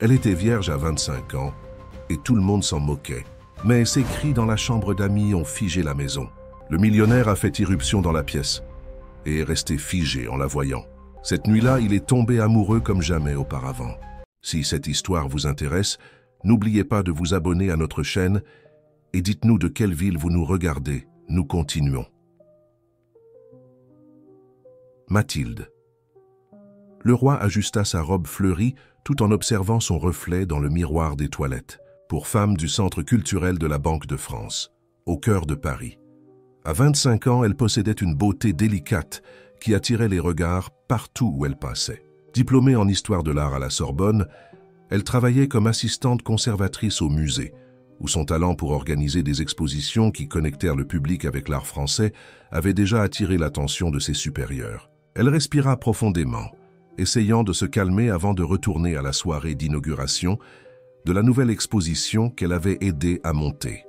Elle était vierge à 25 ans et tout le monde s'en moquait. Mais ses cris dans la chambre d'amis ont figé la maison. Le millionnaire a fait irruption dans la pièce et est resté figé en la voyant. Cette nuit-là, il est tombé amoureux comme jamais auparavant. Si cette histoire vous intéresse, n'oubliez pas de vous abonner à notre chaîne et dites-nous de quelle ville vous nous regardez. Nous continuons. Mathilde. Le roi ajusta sa robe fleurie tout en observant son reflet dans le miroir des toilettes, pour femme du Centre culturel de la Banque de France, au cœur de Paris. À 25 ans, elle possédait une beauté délicate qui attirait les regards partout où elle passait. Diplômée en histoire de l'art à la Sorbonne, elle travaillait comme assistante conservatrice au musée, où son talent pour organiser des expositions qui connectèrent le public avec l'art français avait déjà attiré l'attention de ses supérieurs. Elle respira profondément, essayant de se calmer avant de retourner à la soirée d'inauguration de la nouvelle exposition qu'elle avait aidé à monter.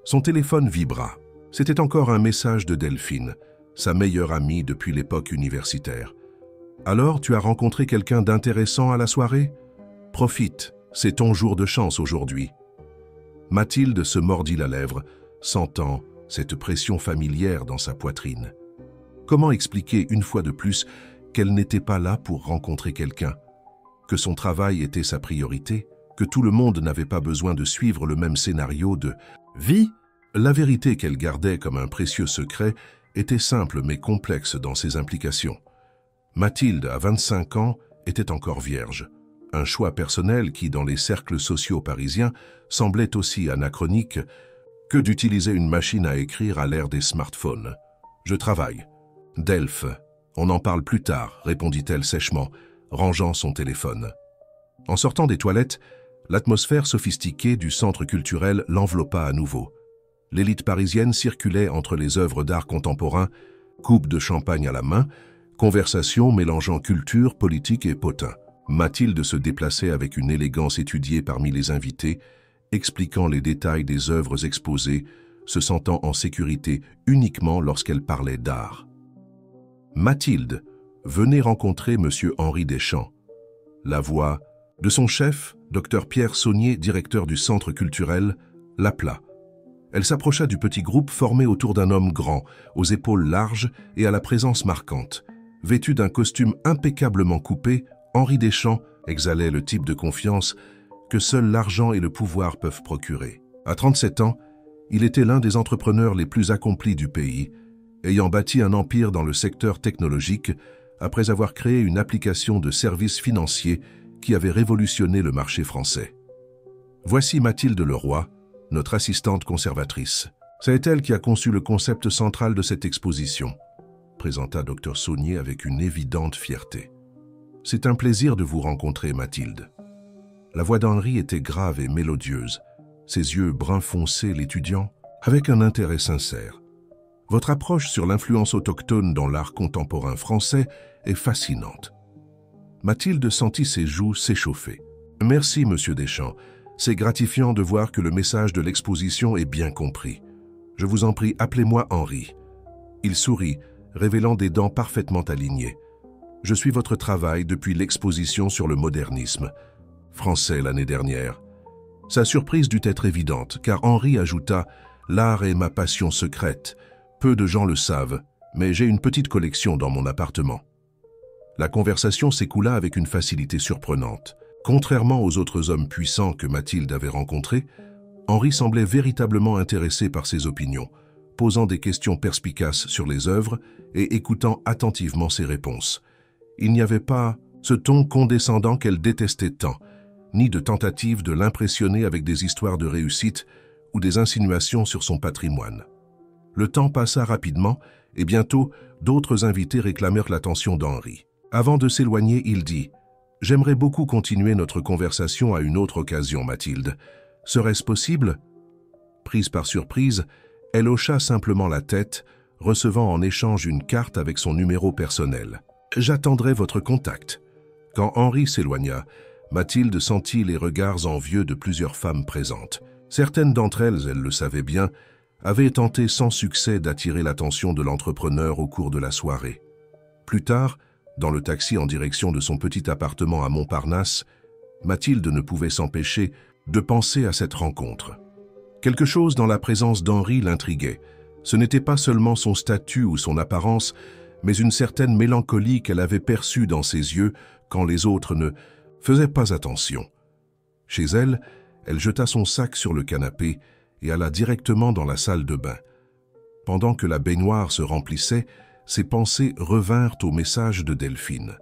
Son téléphone vibra. C'était encore un message de Delphine, sa meilleure amie depuis l'époque universitaire. « Alors, tu as rencontré quelqu'un d'intéressant à la soirée ? Profite, c'est ton jour de chance aujourd'hui. » Mathilde se mordit la lèvre, sentant cette pression familière dans sa poitrine. Comment expliquer une fois de plus qu'elle n'était pas là pour rencontrer quelqu'un, que son travail était sa priorité, que tout le monde n'avait pas besoin de suivre le même scénario de vie? La vérité qu'elle gardait comme un précieux secret était simple mais complexe dans ses implications. Mathilde, à 25 ans, était encore vierge. Un choix personnel qui, dans les cercles sociaux parisiens, semblait aussi anachronique que d'utiliser une machine à écrire à l'ère des smartphones. « Je travaille. »« Delphes, on en parle plus tard », répondit-elle sèchement, rangeant son téléphone. En sortant des toilettes, l'atmosphère sophistiquée du centre culturel l'enveloppa à nouveau. L'élite parisienne circulait entre les œuvres d'art contemporain, coupe de champagne à la main, conversation mélangeant culture, politique et potin. Mathilde se déplaçait avec une élégance étudiée parmi les invités, expliquant les détails des œuvres exposées, se sentant en sécurité uniquement lorsqu'elle parlait d'art. Mathilde venait rencontrer M. Henri Deschamps. La voix de son chef, Dr Pierre Saunier, directeur du centre culturel, l'appela. Elle s'approcha du petit groupe formé autour d'un homme grand, aux épaules larges et à la présence marquante. Vêtu d'un costume impeccablement coupé, Henri Deschamps exhalait le type de confiance que seul l'argent et le pouvoir peuvent procurer. À 37 ans, il était l'un des entrepreneurs les plus accomplis du pays, ayant bâti un empire dans le secteur technologique après avoir créé une application de services financiers qui avait révolutionné le marché français. Voici Mathilde Leroy, notre assistante conservatrice. C'est elle qui a conçu le concept central de cette exposition, présenta Dr Saunier avec une évidente fierté. C'est un plaisir de vous rencontrer, Mathilde. La voix d'Henri était grave et mélodieuse, ses yeux brun foncé l'étudiant, avec un intérêt sincère. Votre approche sur l'influence autochtone dans l'art contemporain français est fascinante. Mathilde sentit ses joues s'échauffer. Merci, monsieur Deschamps. C'est gratifiant de voir que le message de l'exposition est bien compris. Je vous en prie, appelez-moi Henri. Il sourit, révélant des dents parfaitement alignées. Je suis votre travail depuis l'exposition sur le modernisme français l'année dernière. Sa surprise dut être évidente, car Henri ajouta « L'art est ma passion secrète. Peu de gens le savent, mais j'ai une petite collection dans mon appartement. » La conversation s'écoula avec une facilité surprenante. Contrairement aux autres hommes puissants que Mathilde avait rencontrés, Henri semblait véritablement intéressé par ses opinions, posant des questions perspicaces sur les œuvres et écoutant attentivement ses réponses. Il n'y avait pas ce ton condescendant qu'elle détestait tant, ni de tentative de l'impressionner avec des histoires de réussite ou des insinuations sur son patrimoine. Le temps passa rapidement et bientôt, d'autres invités réclamèrent l'attention d'Henri. Avant de s'éloigner, il dit « J'aimerais beaucoup continuer notre conversation à une autre occasion, Mathilde. Serait-ce possible ?» Prise par surprise, elle hocha simplement la tête, recevant en échange une carte avec son numéro personnel. « J'attendrai votre contact. » Quand Henri s'éloigna, Mathilde sentit les regards envieux de plusieurs femmes présentes. Certaines d'entre elles, elle le savait bien, avaient tenté sans succès d'attirer l'attention de l'entrepreneur au cours de la soirée. Plus tard, dans le taxi en direction de son petit appartement à Montparnasse, Mathilde ne pouvait s'empêcher de penser à cette rencontre. Quelque chose dans la présence d'Henri l'intriguait. Ce n'était pas seulement son statut ou son apparence, mais une certaine mélancolie qu'elle avait perçue dans ses yeux quand les autres ne faisaient pas attention. Chez elle, elle jeta son sac sur le canapé et alla directement dans la salle de bain. Pendant que la baignoire se remplissait, ses pensées revinrent au message de Delphine.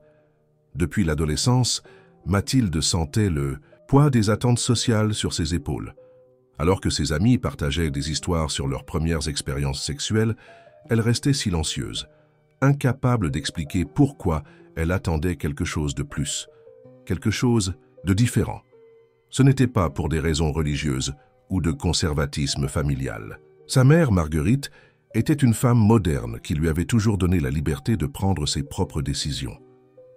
Depuis l'adolescence, Mathilde sentait le poids des attentes sociales sur ses épaules. Alors que ses amis partageaient des histoires sur leurs premières expériences sexuelles, elle restait silencieuse, incapable d'expliquer pourquoi elle attendait quelque chose de plus, quelque chose de différent. Ce n'était pas pour des raisons religieuses ou de conservatisme familial. Sa mère, Marguerite, était une femme moderne qui lui avait toujours donné la liberté de prendre ses propres décisions.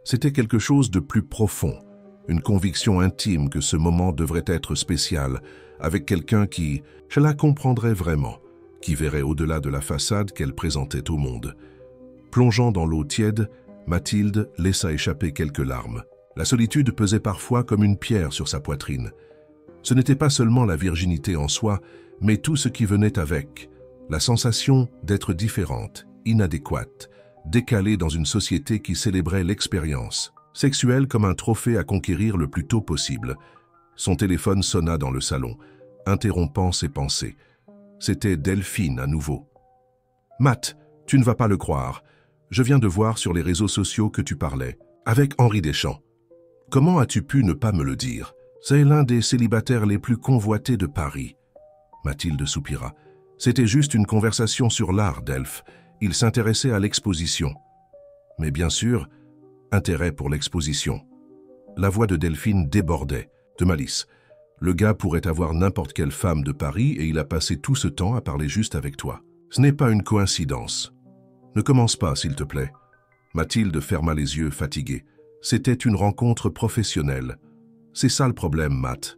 C'était quelque chose de plus profond, une conviction intime que ce moment devrait être spécial, avec quelqu'un qui, je la comprendrais vraiment, qui verrait au-delà de la façade qu'elle présentait au monde. Plongeant dans l'eau tiède, Mathilde laissa échapper quelques larmes. La solitude pesait parfois comme une pierre sur sa poitrine. Ce n'était pas seulement la virginité en soi, mais tout ce qui venait avec, la sensation d'être différente, inadéquate, décalée dans une société qui célébrait l'expérience, sexuelle comme un trophée à conquérir le plus tôt possible. Son téléphone sonna dans le salon, interrompant ses pensées. C'était Delphine à nouveau. « Matt, tu ne vas pas le croire. Je viens de voir sur les réseaux sociaux que tu parlais, avec Henri Deschamps. Comment as-tu pu ne pas me le dire? C'est l'un des célibataires les plus convoités de Paris. » Mathilde soupira. « C'était juste une conversation sur l'art, Delph. Il s'intéressait à l'exposition. » « Mais bien sûr, intérêt pour l'exposition. » La voix de Delphine débordait, de malice. « Le gars pourrait avoir n'importe quelle femme de Paris et il a passé tout ce temps à parler juste avec toi. Ce n'est pas une coïncidence. Ne commence pas, s'il te plaît. » Mathilde ferma les yeux, fatiguée. C'était une rencontre professionnelle. C'est ça le problème, Matt.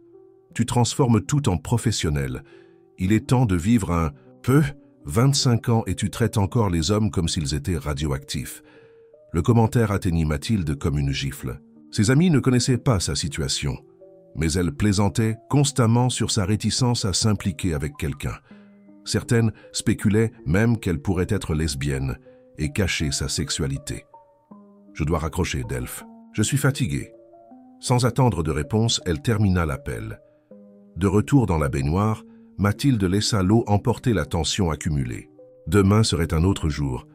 Tu transformes tout en professionnel. Il est temps de vivre un peu, 25 ans et tu traites encore les hommes comme s'ils étaient radioactifs. Le commentaire atteignit Mathilde comme une gifle. Ses amis ne connaissaient pas sa situation, mais elle plaisantait constamment sur sa réticence à s'impliquer avec quelqu'un. Certaines spéculaient même qu'elle pourrait être lesbienne et cacher sa sexualité. « Je dois raccrocher, Delph. Je suis fatiguée. » Sans attendre de réponse, elle termina l'appel. De retour dans la baignoire, Mathilde laissa l'eau emporter la tension accumulée. Demain serait un autre jour.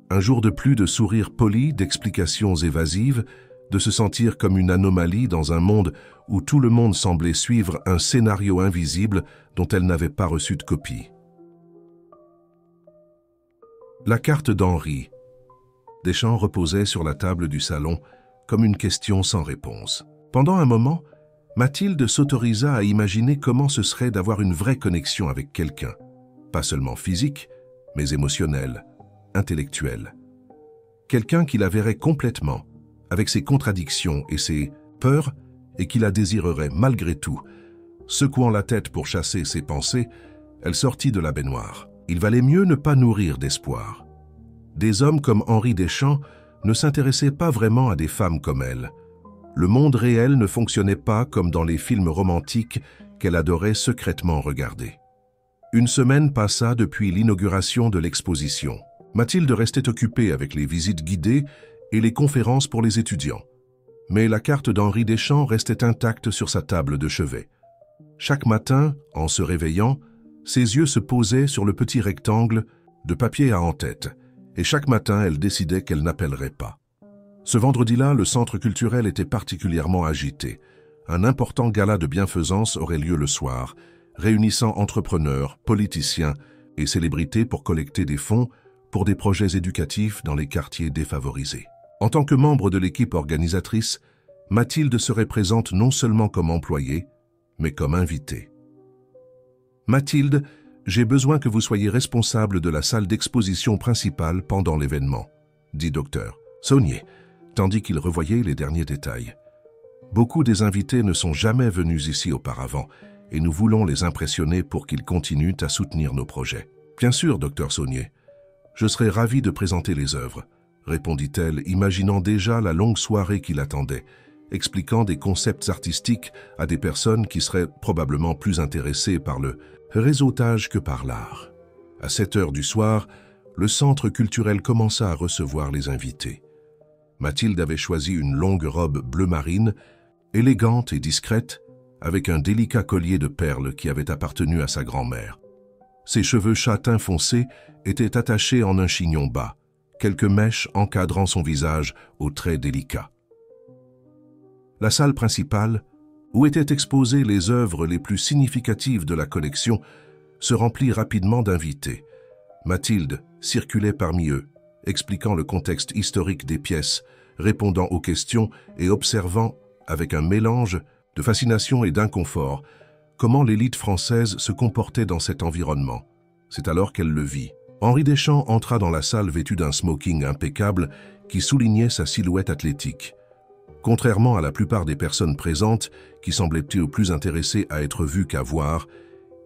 Un jour de plus de sourires polis, d'explications évasives, de se sentir comme une anomalie dans un monde où tout le monde semblait suivre un scénario invisible dont elle n'avait pas reçu de copie. La carte d'Henri. Deschamps reposait sur la table du salon comme une question sans réponse. Pendant un moment, Mathilde s'autorisa à imaginer comment ce serait d'avoir une vraie connexion avec quelqu'un, pas seulement physique, mais émotionnelle, intellectuelle. Quelqu'un qui la verrait complètement, avec ses contradictions et ses peurs, et qui la désirerait malgré tout. Secouant la tête pour chasser ses pensées, elle sortit de la baignoire. Il valait mieux ne pas nourrir d'espoir. Des hommes comme Henri Deschamps ne s'intéressaient pas vraiment à des femmes comme elle. Le monde réel ne fonctionnait pas comme dans les films romantiques qu'elle adorait secrètement regarder. Une semaine passa depuis l'inauguration de l'exposition. Mathilde restait occupée avec les visites guidées et les conférences pour les étudiants. Mais la carte d'Henri Deschamps restait intacte sur sa table de chevet. Chaque matin, en se réveillant, ses yeux se posaient sur le petit rectangle de papier à en-tête, et chaque matin, elle décidait qu'elle n'appellerait pas. Ce vendredi-là, le centre culturel était particulièrement agité. Un important gala de bienfaisance aurait lieu le soir, réunissant entrepreneurs, politiciens et célébrités pour collecter des fonds pour des projets éducatifs dans les quartiers défavorisés. En tant que membre de l'équipe organisatrice, Mathilde serait présente non seulement comme employée, mais comme invitée. « Mathilde, j'ai besoin que vous soyez responsable de la salle d'exposition principale pendant l'événement, » dit Dr. Saunier, tandis qu'il revoyait les derniers détails. « Beaucoup des invités ne sont jamais venus ici auparavant, et nous voulons les impressionner pour qu'ils continuent à soutenir nos projets. »« Bien sûr, Dr. Saunier. Je serai ravie de présenter les œuvres, » répondit-elle, imaginant déjà la longue soirée qui l'attendait, expliquant des concepts artistiques à des personnes qui seraient probablement plus intéressées par le réseautage que par l'art. À 7 heures du soir, le centre culturel commença à recevoir les invités. Mathilde avait choisi une longue robe bleu marine, élégante et discrète, avec un délicat collier de perles qui avait appartenu à sa grand-mère. Ses cheveux châtains foncés étaient attachés en un chignon bas, quelques mèches encadrant son visage aux traits délicats. La salle principale, où étaient exposées les œuvres les plus significatives de la collection, se remplit rapidement d'invités. Mathilde circulait parmi eux, expliquant le contexte historique des pièces, répondant aux questions et observant, avec un mélange de fascination et d'inconfort, comment l'élite française se comportait dans cet environnement. C'est alors qu'elle le vit. Henri Deschamps entra dans la salle vêtu d'un smoking impeccable qui soulignait sa silhouette athlétique. Contrairement à la plupart des personnes présentes, qui semblaient plus intéressées à être vues qu'à voir,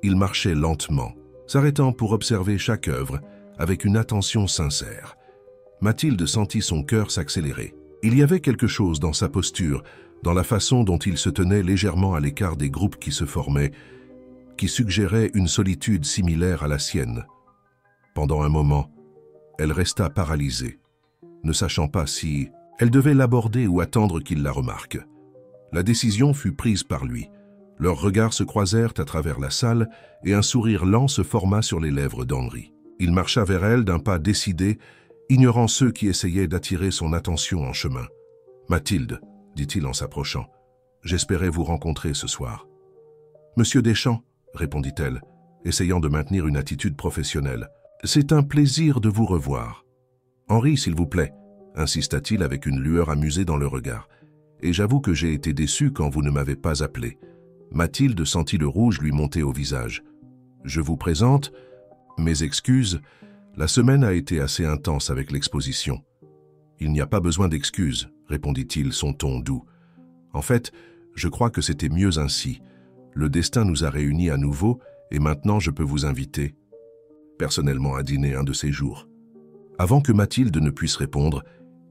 il marchait lentement, s'arrêtant pour observer chaque œuvre avec une attention sincère. Mathilde sentit son cœur s'accélérer. Il y avait quelque chose dans sa posture, dans la façon dont il se tenait légèrement à l'écart des groupes qui se formaient, qui suggérait une solitude similaire à la sienne. Pendant un moment, elle resta paralysée, ne sachant pas si elle devait l'aborder ou attendre qu'il la remarque. La décision fut prise par lui. Leurs regards se croisèrent à travers la salle et un sourire lent se forma sur les lèvres d'Henri. Il marcha vers elle d'un pas décidé, ignorant ceux qui essayaient d'attirer son attention en chemin. « Mathilde, dit-il en s'approchant, j'espérais vous rencontrer ce soir. »« Monsieur Deschamps, répondit-elle, essayant de maintenir une attitude professionnelle. C'est un plaisir de vous revoir. Henri, s'il vous plaît, insista-t-il avec une lueur amusée dans le regard. Et j'avoue que j'ai été déçu quand vous ne m'avez pas appelé. Mathilde sentit le rouge lui monter au visage. Je vous présente mes excuses. La semaine a été assez intense avec l'exposition. Il n'y a pas besoin d'excuses, répondit-il, son ton doux. En fait, je crois que c'était mieux ainsi. Le destin nous a réunis à nouveau et maintenant je peux vous inviter personnellement à dîner un de ces jours. Avant que Mathilde ne puisse répondre,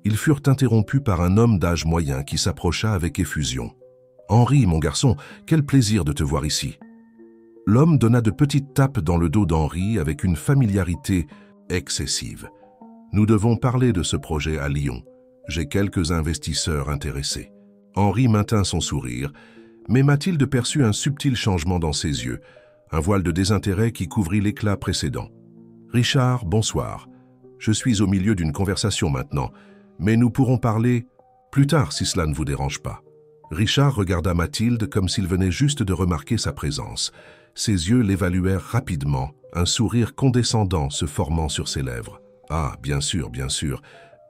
ils furent interrompus par un homme d'âge moyen qui s'approcha avec effusion. « Henri, mon garçon, quel plaisir de te voir ici. » L'homme donna de petites tapes dans le dos d'Henri avec une familiarité excessive. « Nous devons parler de ce projet à Lyon. J'ai quelques investisseurs intéressés. » Henri maintint son sourire, mais Mathilde perçut un subtil changement dans ses yeux, un voile de désintérêt qui couvrit l'éclat précédent. « Richard, bonsoir. Je suis au milieu d'une conversation maintenant, mais nous pourrons parler plus tard si cela ne vous dérange pas. » Richard regarda Mathilde comme s'il venait juste de remarquer sa présence. Ses yeux l'évaluèrent rapidement, un sourire condescendant se formant sur ses lèvres. « Ah, bien sûr, bien sûr.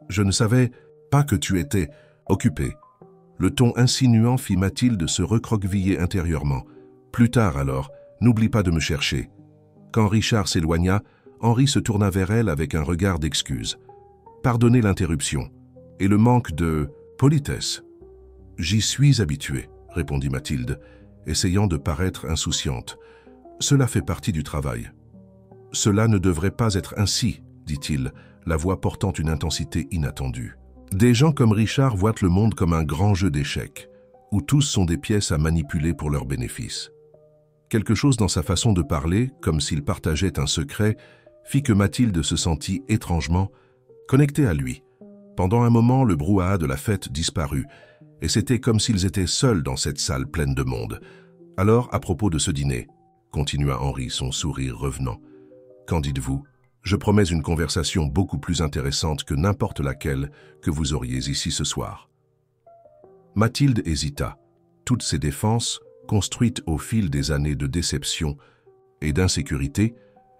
Je ne savais pas que tu étais occupé. » Le ton insinuant fit Mathilde se recroqueviller intérieurement. « Plus tard alors, n'oublie pas de me chercher. » Quand Richard s'éloigna, Henri se tourna vers elle avec un regard d'excuse. « Pardonnez l'interruption et le manque de politesse. »« J'y suis habituée, » répondit Mathilde, essayant de paraître insouciante. « Cela fait partie du travail. »« Cela ne devrait pas être ainsi, » dit-il, la voix portant une intensité inattendue. Des gens comme Richard voient le monde comme un grand jeu d'échecs, où tous sont des pièces à manipuler pour leur bénéfice. Quelque chose dans sa façon de parler, comme s'il partageait un secret, fit que Mathilde se sentit étrangement connectée à lui. Pendant un moment, le brouhaha de la fête disparut, et c'était comme s'ils étaient seuls dans cette salle pleine de monde. Alors, à propos de ce dîner, continua Henri, son sourire revenant, qu'en dites-vous? Je promets une conversation beaucoup plus intéressante que n'importe laquelle que vous auriez ici ce soir. Mathilde hésita. Toutes ses défenses, construites au fil des années de déception et d'insécurité,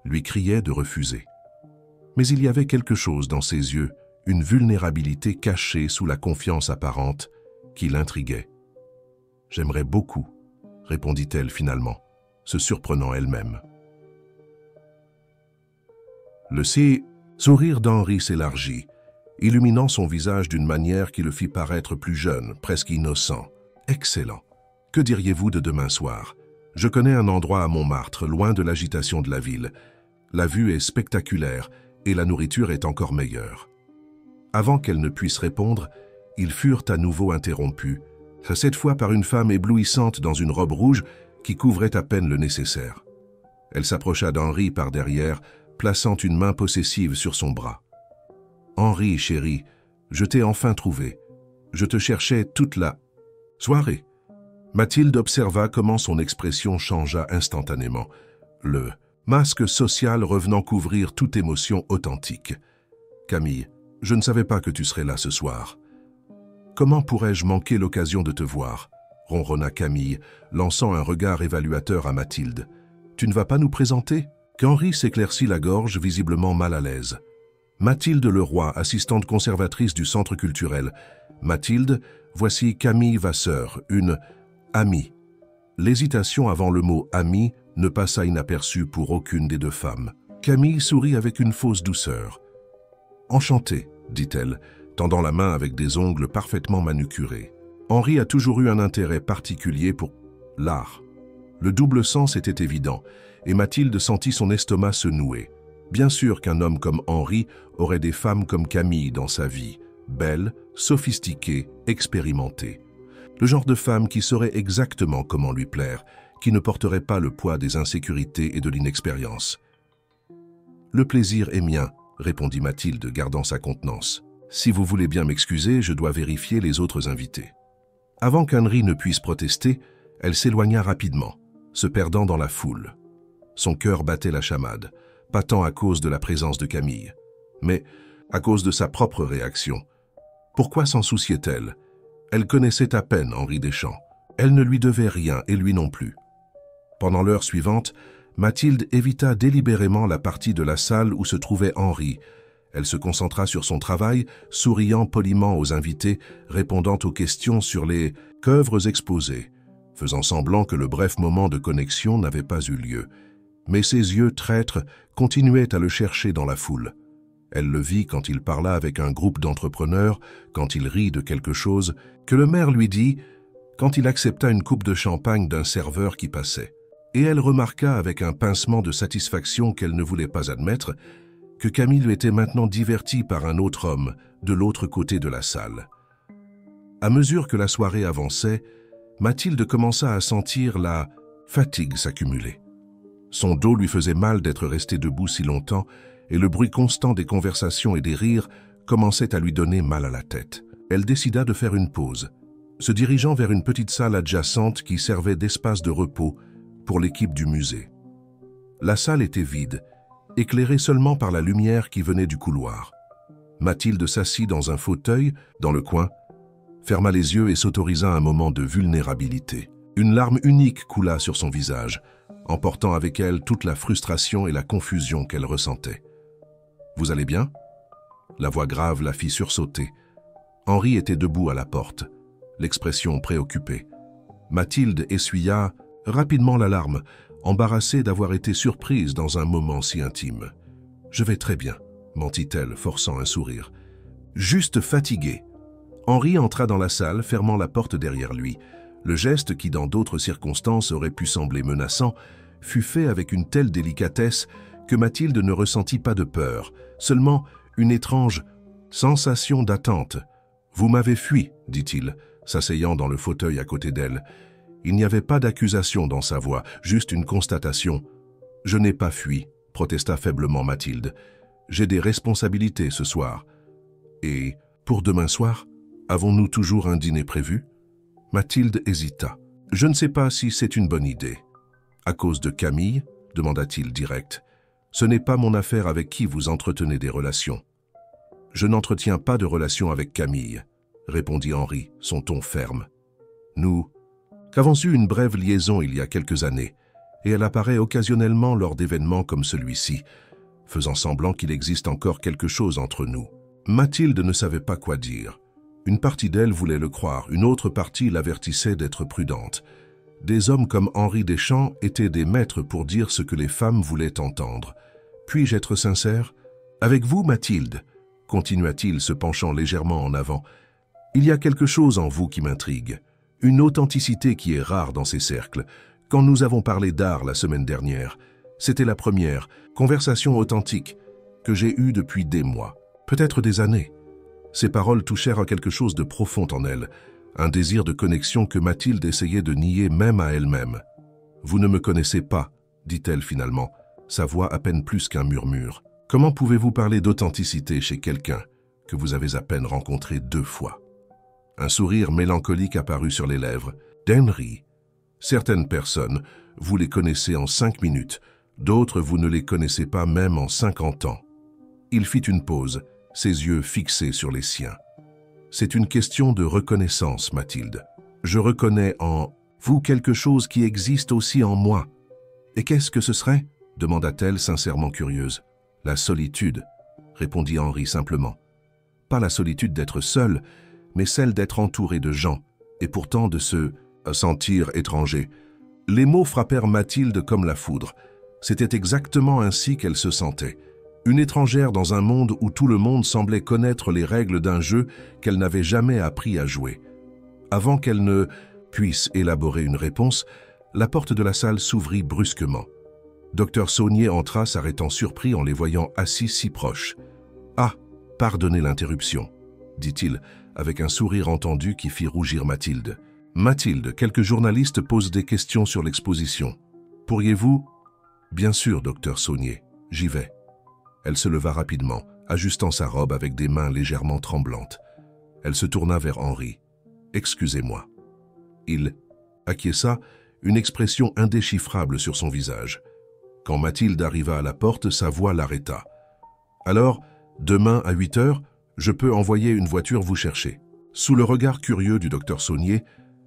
lui criaient de refuser. Mais il y avait quelque chose dans ses yeux, une vulnérabilité cachée sous la confiance apparente, qui l'intriguait. « J'aimerais beaucoup, » répondit-elle finalement, se surprenant elle-même. Le sourire d'Henri s'élargit, illuminant son visage d'une manière qui le fit paraître plus jeune, presque innocent. « Excellent. Que diriez-vous de demain soir? Je connais un endroit à Montmartre, loin de l'agitation de la ville. La vue est spectaculaire et la nourriture est encore meilleure. » Avant qu'elle ne puisse répondre, ils furent à nouveau interrompus cette fois par une femme éblouissante dans une robe rouge qui couvrait à peine le nécessaire. Elle s'approcha d'Henri par derrière, plaçant une main possessive sur son bras. « Henri, chéri, je t'ai enfin trouvé. Je te cherchais toute la soirée. » Mathilde observa comment son expression changea instantanément, le masque social revenant couvrir toute émotion authentique. « Camille, je ne savais pas que tu serais là ce soir. »« Comment pourrais-je manquer l'occasion de te voir ?» ronronna Camille, lançant un regard évaluateur à Mathilde. « Tu ne vas pas nous présenter ?» Qu'Henri s'éclaircit la gorge, visiblement mal à l'aise. « Mathilde Leroy, assistante conservatrice du centre culturel. Mathilde, voici Camille Vasseur, une amie. » L'hésitation avant le mot « amie » ne passa inaperçue pour aucune des deux femmes. Camille sourit avec une fausse douceur. « Enchantée, dit-elle, tendant la main avec des ongles parfaitement manucurés. Henri a toujours eu un intérêt particulier pour l'art. Le double sens était évident, et Mathilde sentit son estomac se nouer. Bien sûr qu'un homme comme Henri aurait des femmes comme Camille dans sa vie, belles, sophistiquées, expérimentées. Le genre de femme qui saurait exactement comment lui plaire, qui ne porterait pas le poids des insécurités et de l'inexpérience. « Le plaisir est mien, » répondit Mathilde, gardant sa contenance. « Si vous voulez bien m'excuser, je dois vérifier les autres invités. » Avant qu'Henri ne puisse protester, elle s'éloigna rapidement, se perdant dans la foule. Son cœur battait la chamade, pas tant à cause de la présence de Camille, mais à cause de sa propre réaction. Pourquoi s'en souciait-elle? Elle connaissait à peine Henri Deschamps. Elle ne lui devait rien et lui non plus. Pendant l'heure suivante, Mathilde évita délibérément la partie de la salle où se trouvait Henri. Elle se concentra sur son travail, souriant poliment aux invités, répondant aux questions sur les œuvres exposées, faisant semblant que le bref moment de connexion n'avait pas eu lieu. Mais ses yeux traîtres continuaient à le chercher dans la foule. Elle le vit quand il parla avec un groupe d'entrepreneurs, quand il rit de quelque chose, que le maire lui dit, quand il accepta une coupe de champagne d'un serveur qui passait. Et elle remarqua avec un pincement de satisfaction qu'elle ne voulait pas admettre, que Camille était maintenant divertie par un autre homme de l'autre côté de la salle. À mesure que la soirée avançait, Mathilde commença à sentir la fatigue s'accumuler. Son dos lui faisait mal d'être resté debout si longtemps et le bruit constant des conversations et des rires commençait à lui donner mal à la tête. Elle décida de faire une pause, se dirigeant vers une petite salle adjacente qui servait d'espace de repos pour l'équipe du musée. La salle était vide, éclairée seulement par la lumière qui venait du couloir. Mathilde s'assit dans un fauteuil, dans le coin, ferma les yeux et s'autorisa un moment de vulnérabilité. Une larme unique coula sur son visage, emportant avec elle toute la frustration et la confusion qu'elle ressentait. « Vous allez bien ?» La voix grave la fit sursauter. Henri était debout à la porte, l'expression préoccupée. Mathilde essuya rapidement la larme, embarrassée d'avoir été surprise dans un moment si intime. « Je vais très bien », mentit-elle, forçant un sourire. « Juste fatiguée. » Henri entra dans la salle, fermant la porte derrière lui. Le geste qui, dans d'autres circonstances, aurait pu sembler menaçant, fut fait avec une telle délicatesse que Mathilde ne ressentit pas de peur, seulement une étrange sensation d'attente. « Vous m'avez fui, » dit-il, s'asseyant dans le fauteuil à côté d'elle. Il n'y avait pas d'accusation dans sa voix, juste une constatation. « Je n'ai pas fui, » protesta faiblement Mathilde. « J'ai des responsabilités ce soir. »« Et pour demain soir, avons-nous toujours un dîner prévu ?» Mathilde hésita. « Je ne sais pas si c'est une bonne idée. »« À cause de Camille ?» demanda-t-il direct. « Ce n'est pas mon affaire avec qui vous entretenez des relations. »« Je n'entretiens pas de relations avec Camille, » répondit Henri, son ton ferme. « Nous avons eu une brève liaison il y a quelques années, et elle apparaît occasionnellement lors d'événements comme celui-ci, faisant semblant qu'il existe encore quelque chose entre nous. » Mathilde ne savait pas quoi dire. Une partie d'elle voulait le croire, une autre partie l'avertissait d'être prudente. Des hommes comme Henri Deschamps étaient des maîtres pour dire ce que les femmes voulaient entendre. « Puis-je être sincère ? Avec vous, Mathilde, continua-t-il se penchant légèrement en avant, il y a quelque chose en vous qui m'intrigue, une authenticité qui est rare dans ces cercles. Quand nous avons parlé d'art la semaine dernière, c'était la première conversation authentique que j'ai eue depuis des mois, peut-être des années. Ces paroles touchèrent à quelque chose de profond en elle, un désir de connexion que Mathilde essayait de nier même à elle-même. « Vous ne me connaissez pas », dit-elle finalement, sa voix à peine plus qu'un murmure. « Comment pouvez-vous parler d'authenticité chez quelqu'un que vous avez à peine rencontré 2 fois ?» Un sourire mélancolique apparut sur les lèvres d'Henry. « Certaines personnes, vous les connaissez en 5 minutes, d'autres vous ne les connaissez pas même en 50 ans. » Il fit une pause, ses yeux fixés sur les siens. « C'est une question de reconnaissance, Mathilde. Je reconnais en vous quelque chose qui existe aussi en moi. » « Et qu'est-ce que ce serait ?» demanda-t-elle sincèrement curieuse. « La solitude, » répondit Henry simplement. « Pas la solitude d'être seul, mais celle d'être entouré de gens, et pourtant de se sentir étranger. » Les mots frappèrent Mathilde comme la foudre. C'était exactement ainsi qu'elle se sentait. Une étrangère dans un monde où tout le monde semblait connaître les règles d'un jeu qu'elle n'avait jamais appris à jouer. Avant qu'elle ne puisse élaborer une réponse, la porte de la salle s'ouvrit brusquement. Dr Saunier entra, s'arrêtant surpris en les voyant assis si proches. « Ah, pardonnez l'interruption, » dit-il, avec un sourire entendu qui fit rougir Mathilde. « Mathilde, quelques journalistes posent des questions sur l'exposition. Pourriez-vous… » « Bien sûr, docteur Saunier, j'y vais. » Elle se leva rapidement, ajustant sa robe avec des mains légèrement tremblantes. Elle se tourna vers Henry. « Excusez-moi. » Il acquiesça, une expression indéchiffrable sur son visage. Quand Mathilde arriva à la porte, sa voix l'arrêta. « Alors, demain à 8 heures, je peux envoyer une voiture vous chercher. » Sous le regard curieux du docteur Saunier,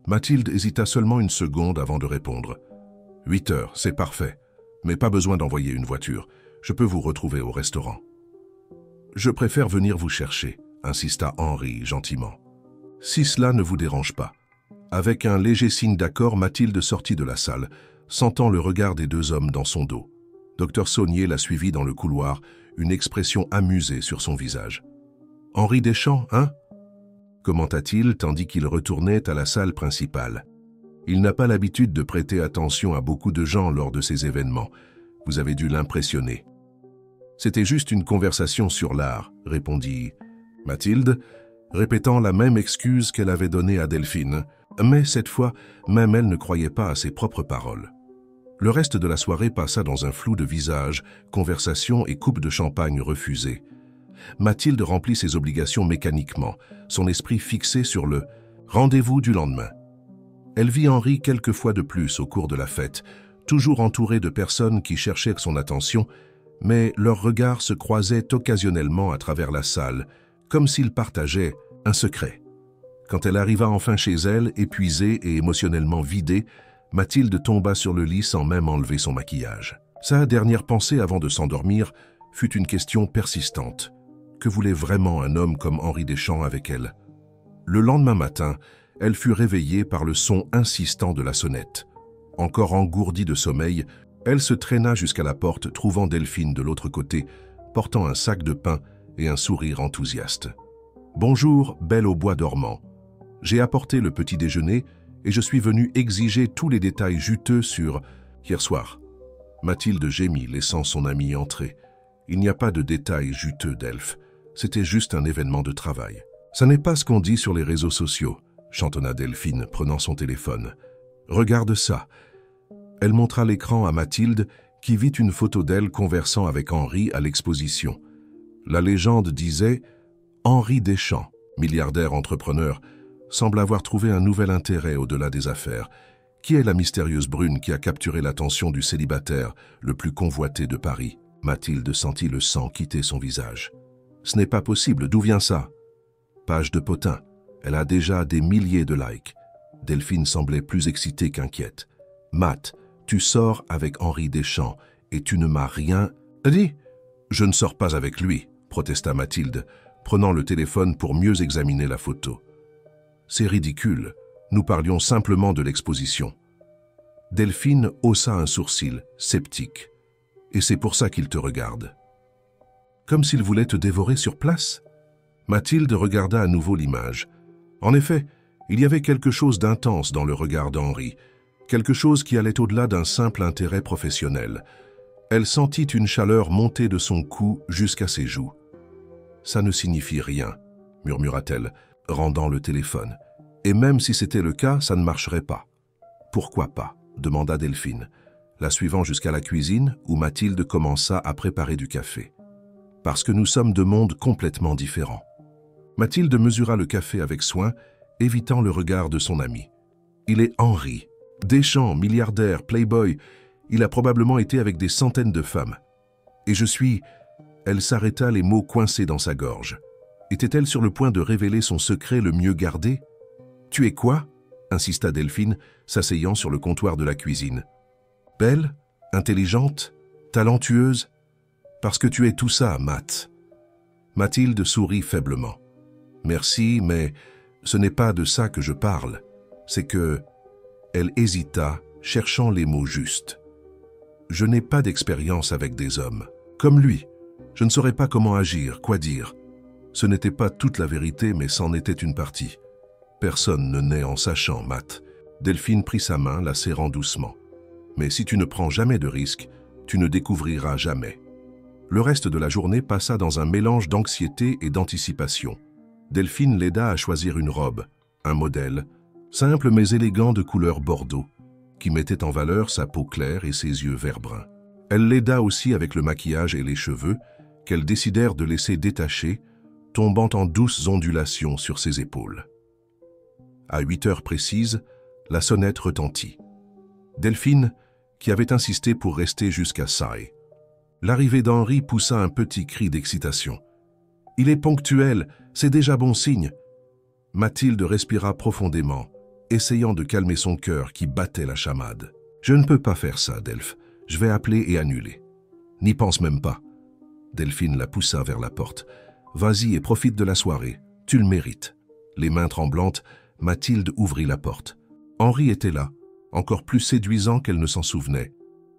Mathilde hésita seulement une seconde avant de répondre. « 8 heures, c'est parfait. Mais pas besoin d'envoyer une voiture. Je peux vous retrouver au restaurant. »« Je préfère venir vous chercher, » insista Henry gentiment. « Si cela ne vous dérange pas. » Avec un léger signe d'accord, Mathilde sortit de la salle, sentant le regard des 2 hommes dans son dos. Dr Saunier la suivit dans le couloir, une expression amusée sur son visage. « Henry Deschamps, hein ?» commenta-t-il tandis qu'il retournait à la salle principale. Il n'a pas l'habitude de prêter attention à beaucoup de gens lors de ces événements. Vous avez dû l'impressionner. « C'était juste une conversation sur l'art, » répondit Mathilde, répétant la même excuse qu'elle avait donnée à Delphine. Mais cette fois, même elle ne croyait pas à ses propres paroles. Le reste de la soirée passa dans un flou de visages, conversations et coupes de champagne refusées. Mathilde remplit ses obligations mécaniquement, son esprit fixé sur le rendez-vous du lendemain. Elle vit Henry quelques fois de plus au cours de la fête, toujours entouré de personnes qui cherchaient son attention, mais leurs regards se croisaient occasionnellement à travers la salle, comme s'ils partageaient un secret. Quand elle arriva enfin chez elle, épuisée et émotionnellement vidée, Mathilde tomba sur le lit sans même enlever son maquillage. Sa dernière pensée avant de s'endormir fut une question persistante. Que voulait vraiment un homme comme Henry Deschamps avec elle? Le lendemain matin, elle fut réveillée par le son insistant de la sonnette. Encore engourdie de sommeil, elle se traîna jusqu'à la porte, trouvant Delphine de l'autre côté, portant un sac de pain et un sourire enthousiaste. « Bonjour, belle au bois dormant. J'ai apporté le petit déjeuner et je suis venue exiger tous les détails juteux sur hier soir. » Mathilde gémit, laissant son amie entrer. « Il n'y a pas de détails juteux, Delph. C'était juste un événement de travail. »« Ça n'est pas ce qu'on dit sur les réseaux sociaux. » chantonna Delphine, prenant son téléphone. « Regarde ça. » Elle montra l'écran à Mathilde, qui vit une photo d'elle conversant avec Henry à l'exposition. La légende disait « Henry Deschamps, milliardaire entrepreneur, semble avoir trouvé un nouvel intérêt au-delà des affaires. Qui est la mystérieuse brune qui a capturé l'attention du célibataire le plus convoité de Paris ?» Mathilde sentit le sang quitter son visage. « Ce n'est pas possible, d'où vient ça ?» Page de potin. Elle a déjà des milliers de likes. Delphine semblait plus excitée qu'inquiète. « Matt, tu sors avec Henry Deschamps et tu ne m'as rien dit. »« Je ne sors pas avec lui, » protesta Mathilde, prenant le téléphone pour mieux examiner la photo. « C'est ridicule. Nous parlions simplement de l'exposition. » Delphine haussa un sourcil, sceptique. « Et c'est pour ça qu'il te regarde. » Comme s'il voulait te dévorer sur place. Mathilde regarda à nouveau l'image. En effet, il y avait quelque chose d'intense dans le regard d'Henry, quelque chose qui allait au-delà d'un simple intérêt professionnel. Elle sentit une chaleur monter de son cou jusqu'à ses joues. « Ça ne signifie rien, » murmura-t-elle, rendant le téléphone. « Et même si c'était le cas, ça ne marcherait pas. Pourquoi pas? Demanda Delphine, la suivant jusqu'à la cuisine où Mathilde commença à préparer du café. Parce que nous sommes de mondes complètement différents. Mathilde mesura le café avec soin, évitant le regard de son ami. Il est Henri, Deschamps, milliardaire, playboy. Il a probablement été avec des centaines de femmes. Et je suis... Elle s'arrêta, les mots coincés dans sa gorge. Était-elle sur le point de révéler son secret le mieux gardé? « Tu es quoi ?» insista Delphine, s'asseyant sur le comptoir de la cuisine. « Belle, intelligente, talentueuse? Parce que tu es tout ça, Matt. » Mathilde sourit faiblement. « Merci, mais ce n'est pas de ça que je parle. C'est que... » Elle hésita, cherchant les mots justes. « Je n'ai pas d'expérience avec des hommes. Comme lui. Je ne saurais pas comment agir, quoi dire. Ce n'était pas toute la vérité, mais c'en était une partie. Personne ne naît en sachant, Matt. » Delphine prit sa main, la serrant doucement. « Mais si tu ne prends jamais de risques, tu ne découvriras jamais. » Le reste de la journée passa dans un mélange d'anxiété et d'anticipation. Delphine l'aida à choisir une robe, un modèle, simple mais élégant de couleur bordeaux, qui mettait en valeur sa peau claire et ses yeux vert brun. Elle l'aida aussi avec le maquillage et les cheveux, qu'elles décidèrent de laisser détacher, tombant en douces ondulations sur ses épaules. À 8 heures précises, la sonnette retentit. Delphine, qui avait insisté pour rester jusqu'à Saï. L'arrivée d'Henri poussa un petit cri d'excitation. « Il est ponctuel, c'est déjà bon signe. » Mathilde respira profondément, essayant de calmer son cœur qui battait la chamade. « Je ne peux pas faire ça, Delph. Je vais appeler et annuler. »« N'y pense même pas. » Delphine la poussa vers la porte. « Vas-y et profite de la soirée. Tu le mérites. » Les mains tremblantes, Mathilde ouvrit la porte. Henri était là, encore plus séduisant qu'elle ne s'en souvenait,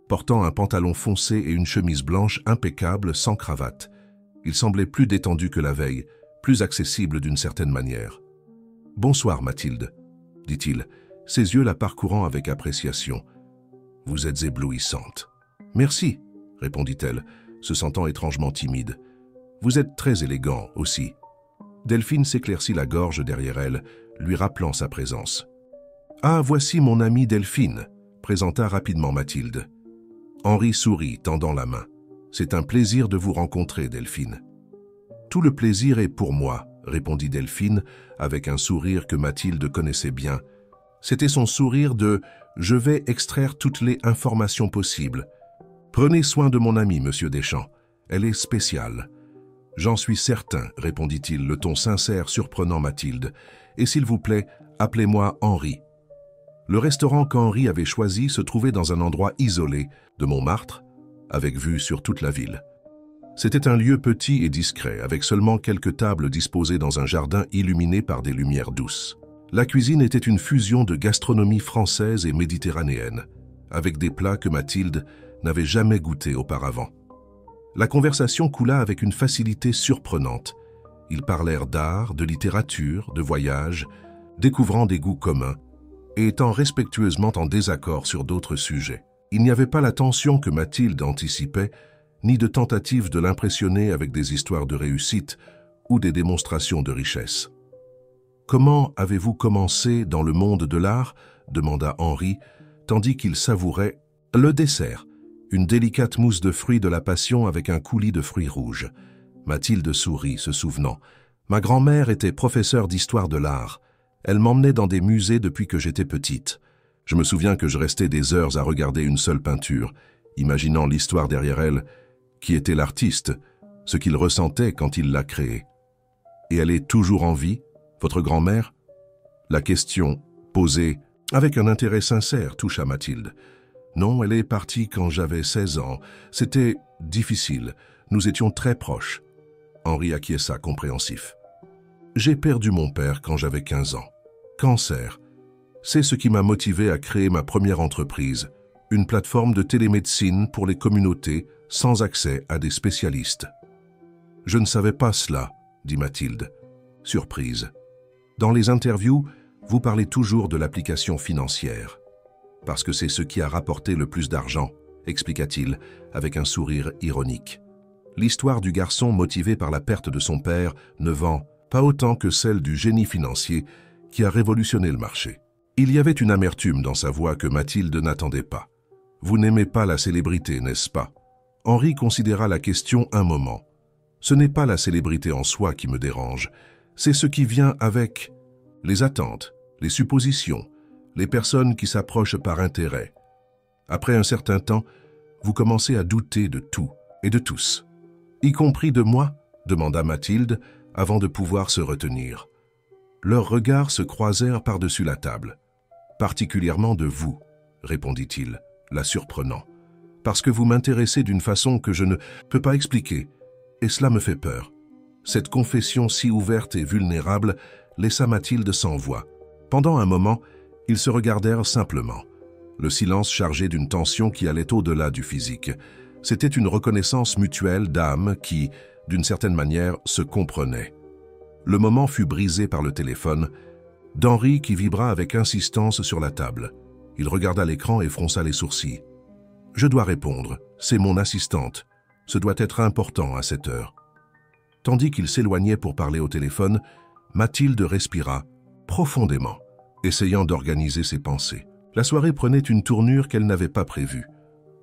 portant un pantalon foncé et une chemise blanche impeccable sans cravate. Il semblait plus détendu que la veille, plus accessible d'une certaine manière. « Bonsoir, Mathilde, » dit-il, ses yeux la parcourant avec appréciation. « Vous êtes éblouissante. »« Merci, » répondit-elle, se sentant étrangement timide. « Vous êtes très élégant aussi. » Delphine s'éclaircit la gorge derrière elle, lui rappelant sa présence. « Ah, voici mon amie Delphine », présenta rapidement Mathilde. Henri sourit, tendant la main. « C'est un plaisir de vous rencontrer, Delphine. »« Tout le plaisir est pour moi, » répondit Delphine, avec un sourire que Mathilde connaissait bien. C'était son sourire de « Je vais extraire toutes les informations possibles. Prenez soin de mon amie, monsieur Deschamps. Elle est spéciale. » « J'en suis certain, » répondit-il, le ton sincère surprenant Mathilde. « Et s'il vous plaît, appelez-moi Henri. » Le restaurant qu'Henri avait choisi se trouvait dans un endroit isolé de Montmartre, avec vue sur toute la ville. C'était un lieu petit et discret, avec seulement quelques tables disposées dans un jardin illuminé par des lumières douces. La cuisine était une fusion de gastronomie française et méditerranéenne, avec des plats que Mathilde n'avait jamais goûtés auparavant. La conversation coula avec une facilité surprenante. Ils parlèrent d'art, de littérature, de voyage, découvrant des goûts communs, et étant respectueusement en désaccord sur d'autres sujets. Il n'y avait pas la tension que Mathilde anticipait, ni de tentative de l'impressionner avec des histoires de réussite ou des démonstrations de richesse. « Comment avez-vous commencé dans le monde de l'art ?» demanda Henri, tandis qu'il savourait le dessert, une délicate mousse de fruits de la passion avec un coulis de fruits rouges. Mathilde sourit, se souvenant. « Ma grand-mère était professeure d'histoire de l'art. Elle m'emmenait dans des musées depuis que j'étais petite. Je me souviens que je restais des heures à regarder une seule peinture, imaginant l'histoire derrière elle, qui était l'artiste, ce qu'il ressentait quand il l'a créée. Et elle est toujours en vie, votre grand-mère ?» La question, posée avec un intérêt sincère, toucha Mathilde. « Non, elle est partie quand j'avais 16 ans. C'était difficile. Nous étions très proches. » Henri acquiesça, compréhensif. « J'ai perdu mon père quand j'avais 15 ans. Cancer. C'est ce qui m'a motivé à créer ma première entreprise, une plateforme de télémédecine pour les communautés sans accès à des spécialistes. »« Je ne savais pas cela, » dit Mathilde, surprise. « Dans les interviews, vous parlez toujours de l'application financière. Parce que c'est ce qui a rapporté le plus d'argent, expliqua-t-il avec un sourire ironique. L'histoire du garçon motivé par la perte de son père ne vend pas autant que celle du génie financier qui a révolutionné le marché. Il y avait une amertume dans sa voix que Mathilde n'attendait pas. « Vous n'aimez pas la célébrité, n'est-ce pas ?» Henri considéra la question un moment. « Ce n'est pas la célébrité en soi qui me dérange, c'est ce qui vient avec les attentes, les suppositions, les personnes qui s'approchent par intérêt. Après un certain temps, vous commencez à douter de tout et de tous. « Y compris de moi ?» demanda Mathilde avant de pouvoir se retenir. Leurs regards se croisèrent par-dessus la table. « Particulièrement de vous, » répondit-il, la surprenant. « Parce que vous m'intéressez d'une façon que je ne peux pas expliquer, et cela me fait peur. » Cette confession si ouverte et vulnérable laissa Mathilde sans voix. Pendant un moment, ils se regardèrent simplement. Le silence chargé d'une tension qui allait au-delà du physique. C'était une reconnaissance mutuelle d'âme qui, d'une certaine manière, se comprenait. Le moment fut brisé par le téléphone d'Henri qui vibra avec insistance sur la table. Il regarda l'écran et fronça les sourcils. « Je dois répondre, c'est mon assistante. Ce doit être important à cette heure. » Tandis qu'il s'éloignait pour parler au téléphone, Mathilde respira profondément, essayant d'organiser ses pensées. La soirée prenait une tournure qu'elle n'avait pas prévue.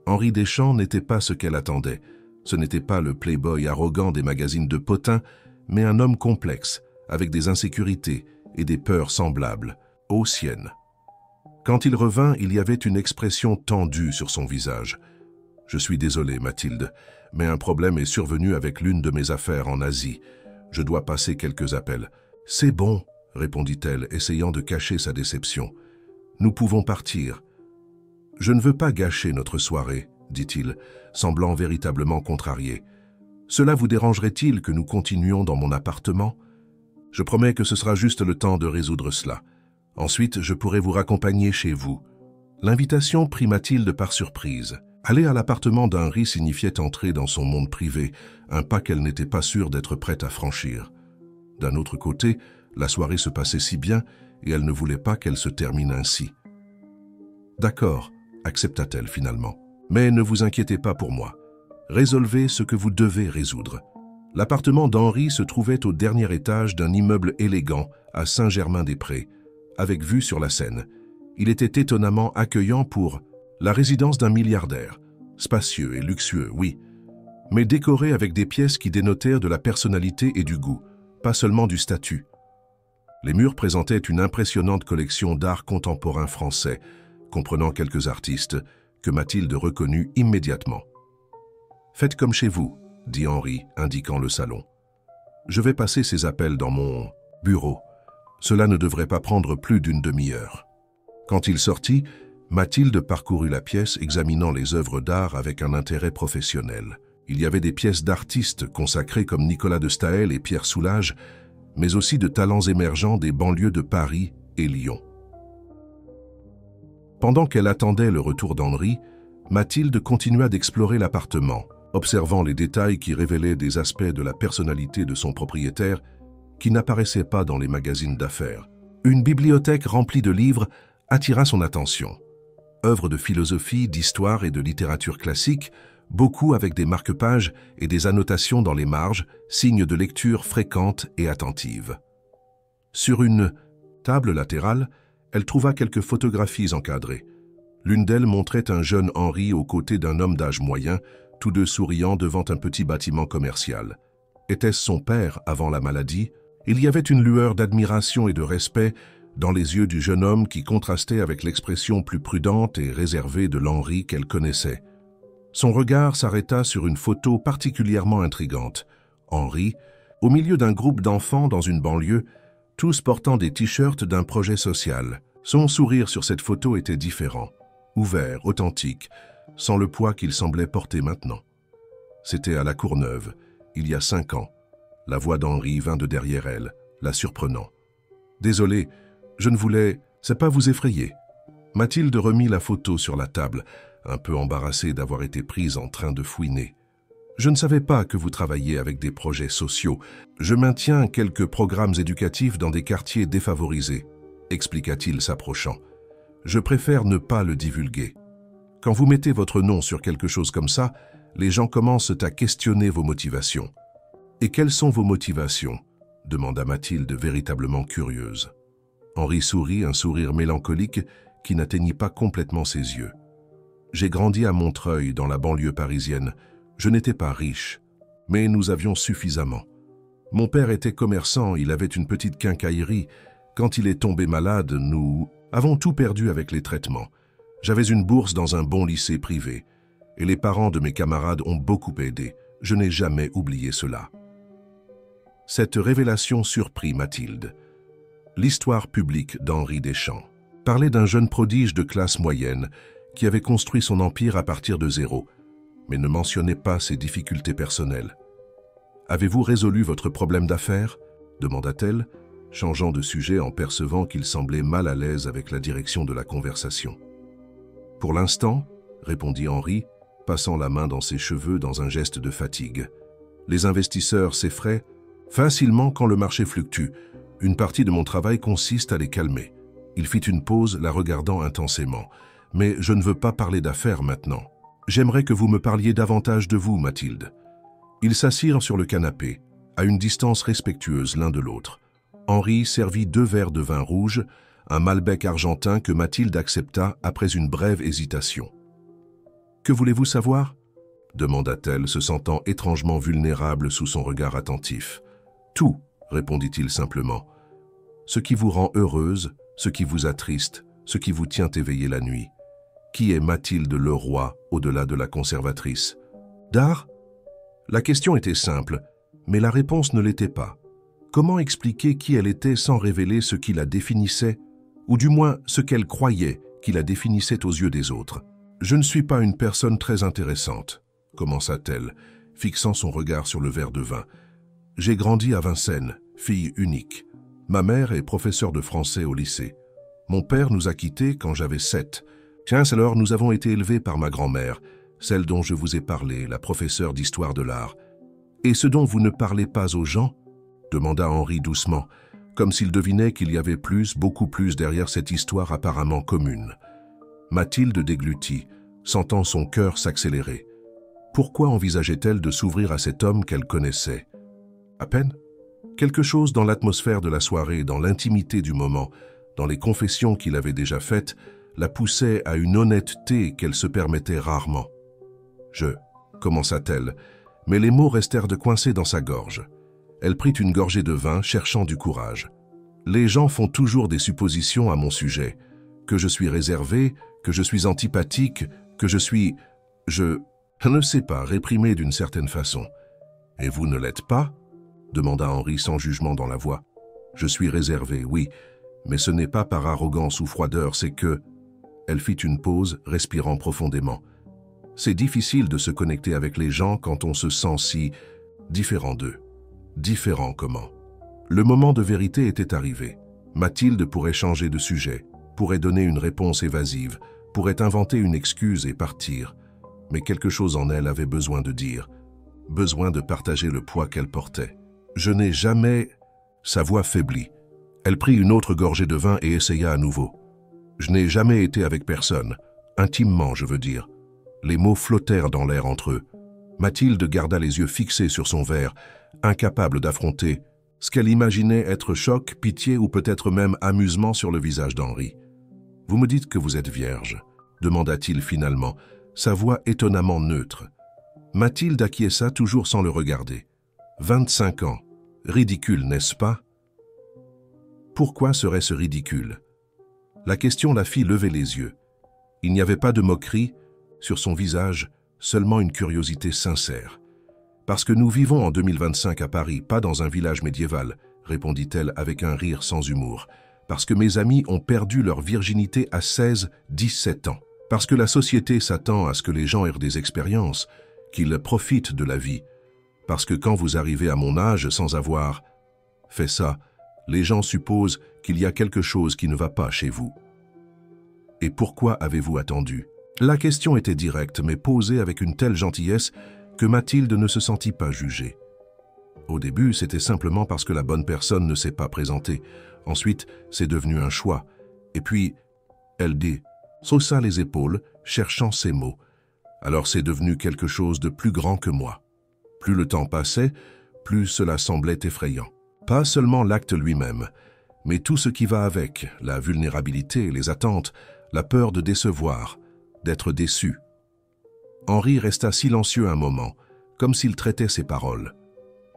Henri Deschamps n'était pas ce qu'elle attendait. Ce n'était pas le playboy arrogant des magazines de potins, mais un homme complexe, avec des insécurités et des peurs semblables, aux siennes. Quand il revint, il y avait une expression tendue sur son visage. « Je suis désolé, Mathilde, mais un problème est survenu avec l'une de mes affaires en Asie. Je dois passer quelques appels. »« C'est bon, » répondit-elle, essayant de cacher sa déception. « Nous pouvons partir. »« Je ne veux pas gâcher notre soirée, » dit-il, semblant véritablement contrarié. « Cela vous dérangerait-il que nous continuions dans mon appartement ? Je promets que ce sera juste le temps de résoudre cela. Ensuite, je pourrai vous raccompagner chez vous. » L'invitation prit Mathilde par surprise. Aller à l'appartement d'Henri signifiait entrer dans son monde privé, un pas qu'elle n'était pas sûre d'être prête à franchir. D'un autre côté, la soirée se passait si bien et elle ne voulait pas qu'elle se termine ainsi. « D'accord, » accepta-t-elle finalement. « Mais ne vous inquiétez pas pour moi. Résolvez ce que vous devez résoudre. » L'appartement d'Henri se trouvait au dernier étage d'un immeuble élégant à Saint-Germain-des-Prés, avec vue sur la Seine. Il était étonnamment accueillant pour la résidence d'un milliardaire. Spacieux et luxueux, oui, mais décoré avec des pièces qui dénotèrent de la personnalité et du goût, pas seulement du statut. Les murs présentaient une impressionnante collection d'art contemporain français, comprenant quelques artistes, que Mathilde reconnut immédiatement. « Faites comme chez vous, » dit Henri, indiquant le salon. « Je vais passer ces appels dans mon bureau. Cela ne devrait pas prendre plus d'une demi-heure. » Quand il sortit, Mathilde parcourut la pièce, examinant les œuvres d'art avec un intérêt professionnel. Il y avait des pièces d'artistes consacrées comme Nicolas de Staël et Pierre Soulages, mais aussi de talents émergents des banlieues de Paris et Lyon. Pendant qu'elle attendait le retour d'Henri, Mathilde continua d'explorer l'appartement, observant les détails qui révélaient des aspects de la personnalité de son propriétaire qui n'apparaissaient pas dans les magazines d'affaires. Une bibliothèque remplie de livres attira son attention. Œuvres de philosophie, d'histoire et de littérature classique, beaucoup avec des marque-pages et des annotations dans les marges, signes de lecture fréquente et attentive. Sur une table latérale, elle trouva quelques photographies encadrées. L'une d'elles montrait un jeune Henri aux côtés d'un homme d'âge moyen, tous deux souriant devant un petit bâtiment commercial. Était-ce son père avant la maladie? Il y avait une lueur d'admiration et de respect dans les yeux du jeune homme qui contrastait avec l'expression plus prudente et réservée de l'Henri qu'elle connaissait. Son regard s'arrêta sur une photo particulièrement intrigante. Henri, au milieu d'un groupe d'enfants dans une banlieue, tous portant des t-shirts d'un projet social. Son sourire sur cette photo était différent, ouvert, authentique, sans le poids qu'il semblait porter maintenant. C'était à la Courneuve, il y a 5 ans. La voix d'Henri vint de derrière elle, la surprenant. « Désolé, je ne voulais... C'est pas vous effrayer. » Mathilde remit la photo sur la table, un peu embarrassée d'avoir été prise en train de fouiner. « Je ne savais pas que vous travailliez avec des projets sociaux. Je maintiens quelques programmes éducatifs dans des quartiers défavorisés, » expliqua-t-il s'approchant. « Je préfère ne pas le divulguer. Quand vous mettez votre nom sur quelque chose comme ça, les gens commencent à questionner vos motivations. »« Et quelles sont vos motivations ?» demanda Mathilde véritablement curieuse. Henri sourit, un sourire mélancolique qui n'atteignit pas complètement ses yeux. J'ai grandi à Montreuil, dans la banlieue parisienne. Je n'étais pas riche, mais nous avions suffisamment. Mon père était commerçant, il avait une petite quincaillerie. Quand il est tombé malade, nous avons tout perdu avec les traitements. J'avais une bourse dans un bon lycée privé, et les parents de mes camarades ont beaucoup aidé. Je n'ai jamais oublié cela. Cette révélation surprit Mathilde. L'histoire publique d'Henri Deschamps parlait d'un jeune prodige de classe moyenne qui avait construit son empire à partir de zéro, mais ne mentionnait pas ses difficultés personnelles. « Avez-vous résolu votre problème d'affaires » demanda-t-elle, changeant de sujet en percevant qu'il semblait mal à l'aise avec la direction de la conversation. « Pour l'instant, » répondit Henri, passant la main dans ses cheveux dans un geste de fatigue. « Les investisseurs s'effraient facilement quand le marché fluctue. Une partie de mon travail consiste à les calmer. » Il fit une pause, la regardant intensément. « Mais je ne veux pas parler d'affaires maintenant. J'aimerais que vous me parliez davantage de vous, Mathilde. » Ils s'assirent sur le canapé, à une distance respectueuse l'un de l'autre. Henri servit 2 verres de vin rouge, un Malbec argentin que Mathilde accepta après une brève hésitation. « Que voulez-vous savoir » demanda-t-elle, se sentant étrangement vulnérable sous son regard attentif. « Tout, » répondit-il simplement. « Ce qui vous rend heureuse, ce qui vous attriste, ce qui vous tient éveillée la nuit. Qui est Mathilde Leroy au-delà de la conservatrice? D'art ? » La question était simple, mais la réponse ne l'était pas. Comment expliquer qui elle était sans révéler ce qui la définissait, ou du moins ce qu'elle croyait qui la définissait aux yeux des autres? « Je ne suis pas une personne très intéressante, » commença-t-elle, fixant son regard sur le verre de vin. « J'ai grandi à Vincennes, fille unique. Ma mère est professeure de français au lycée. Mon père nous a quittés quand j'avais 7. Tiens, alors nous avons été élevés par ma grand-mère, celle dont je vous ai parlé, la professeure d'histoire de l'art. Et ce dont vous ne parlez pas aux gens ?» demanda Henri doucement, comme s'il devinait qu'il y avait plus, beaucoup plus derrière cette histoire apparemment commune. Mathilde déglutit, sentant son cœur s'accélérer. Pourquoi envisageait-elle de s'ouvrir à cet homme qu'elle connaissait? À peine. Quelque chose dans l'atmosphère de la soirée, dans l'intimité du moment, dans les confessions qu'il avait déjà faites, la poussait à une honnêteté qu'elle se permettait rarement. « Je » commença-t-elle, mais les mots restèrent coincés dans sa gorge. Elle prit une gorgée de vin, cherchant du courage. « Les gens font toujours des suppositions à mon sujet, que je suis réservé, que je suis antipathique, que je suis... je ne sais pas, réprimé d'une certaine façon. »« Et vous ne l'êtes pas ?» demanda Henri sans jugement dans la voix. « Je suis réservé, oui, mais ce n'est pas par arrogance ou froideur, c'est que... » Elle fit une pause, respirant profondément. « C'est difficile de se connecter avec les gens quand on se sent si... différent d'eux. » Différent comment? Le moment de vérité était arrivé. Mathilde pourrait changer de sujet, pourrait donner une réponse évasive, pourrait inventer une excuse et partir. Mais quelque chose en elle avait besoin de dire, besoin de partager le poids qu'elle portait. « Je n'ai jamais... » Sa voix faiblit. Elle prit une autre gorgée de vin et essaya à nouveau. « Je n'ai jamais été avec personne, intimement je veux dire. » Les mots flottèrent dans l'air entre eux. Mathilde garda les yeux fixés sur son verre, incapable d'affronter ce qu'elle imaginait être choc, pitié ou peut-être même amusement sur le visage d'Henri. « Vous me dites que vous êtes vierge ?» demanda-t-il finalement, sa voix étonnamment neutre. Mathilde acquiesça toujours sans le regarder. 25 ans. Ridicule, n'est-ce pas? Pourquoi serait-ce ridicule? La question la fit lever les yeux. Il n'y avait pas de moquerie, sur son visage, seulement une curiosité sincère. « Parce que nous vivons en 2025 à Paris, pas dans un village médiéval, » répondit-elle avec un rire sans humour. « Parce que mes amis ont perdu leur virginité à 16, 17 ans. Parce que la société s'attend à ce que les gens aient des expériences, qu'ils profitent de la vie. Parce que quand vous arrivez à mon âge sans avoir fait ça, les gens supposent qu'il y a quelque chose qui ne va pas chez vous. Et pourquoi avez-vous attendu ?» La question était directe, mais posée avec une telle gentillesse que Mathilde ne se sentit pas jugée. Au début, c'était simplement parce que la bonne personne ne s'est pas présentée. Ensuite, c'est devenu un choix. Et puis, elle haussa les épaules, cherchant ses mots. Alors c'est devenu quelque chose de plus grand que moi. Plus le temps passait, plus cela semblait effrayant. Pas seulement l'acte lui-même, mais tout ce qui va avec, la vulnérabilité, les attentes, la peur de décevoir, d'être déçu. Henri resta silencieux un moment, comme s'il traitait ses paroles.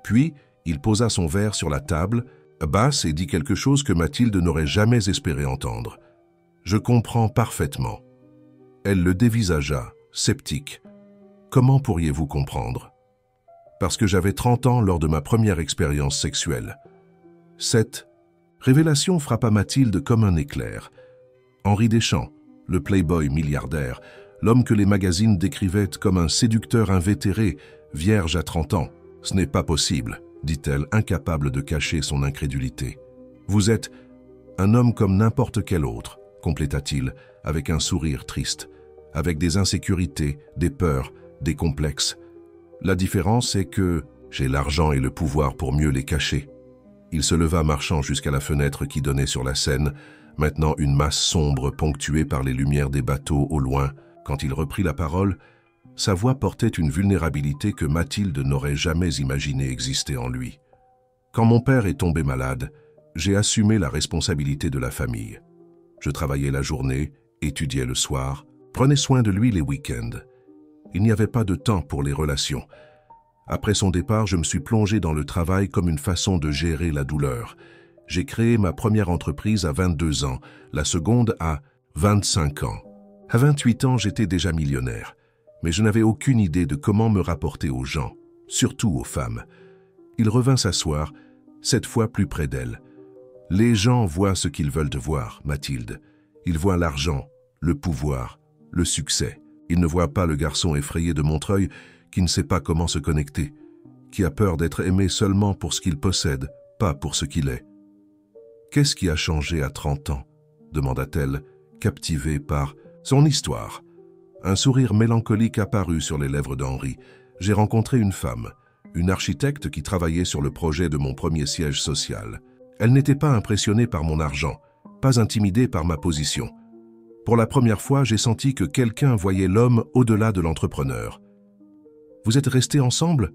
Puis, il posa son verre sur la table, basse, et dit quelque chose que Mathilde n'aurait jamais espéré entendre. « Je comprends parfaitement. » Elle le dévisagea, sceptique. « Comment pourriez-vous comprendre ?»« Parce que j'avais 30 ans lors de ma première expérience sexuelle. » Cette révélation frappa Mathilde comme un éclair. Henri Deschamps, le playboy milliardaire, l'homme que les magazines décrivaient comme un séducteur invétéré, vierge à 30 ans. « Ce n'est pas possible, » dit-elle, incapable de cacher son incrédulité. « Vous êtes un homme comme n'importe quel autre, » compléta-t-il, avec un sourire triste, avec des insécurités, des peurs, des complexes. La différence est que j'ai l'argent et le pouvoir pour mieux les cacher. Il se leva marchant jusqu'à la fenêtre qui donnait sur la Seine, maintenant une masse sombre ponctuée par les lumières des bateaux au loin. Quand il reprit la parole, sa voix portait une vulnérabilité que Mathilde n'aurait jamais imaginé exister en lui. Quand mon père est tombé malade, j'ai assumé la responsabilité de la famille. Je travaillais la journée, étudiais le soir, prenais soin de lui les week-ends. Il n'y avait pas de temps pour les relations. Après son départ, je me suis plongé dans le travail comme une façon de gérer la douleur. J'ai créé ma première entreprise à 22 ans, la seconde à 25 ans. À 28 ans, j'étais déjà millionnaire. Mais je n'avais aucune idée de comment me rapporter aux gens, surtout aux femmes. Il revint s'asseoir, cette fois plus près d'elle. « Les gens voient ce qu'ils veulent te voir, Mathilde. Ils voient l'argent, le pouvoir, le succès. Ils ne voient pas le garçon effrayé de Montreuil qui ne sait pas comment se connecter, qui a peur d'être aimé seulement pour ce qu'il possède, pas pour ce qu'il est. »« Qu'est-ce qui a changé à 30 ans ?» demanda-t-elle, captivée par son histoire. Un sourire mélancolique apparut sur les lèvres d'Henri. « J'ai rencontré une femme, une architecte qui travaillait sur le projet de mon premier siège social. Elle n'était pas impressionnée par mon argent, pas intimidée par ma position. Pour la première fois, j'ai senti que quelqu'un voyait l'homme au-delà de l'entrepreneur. Vous êtes restés ensemble ?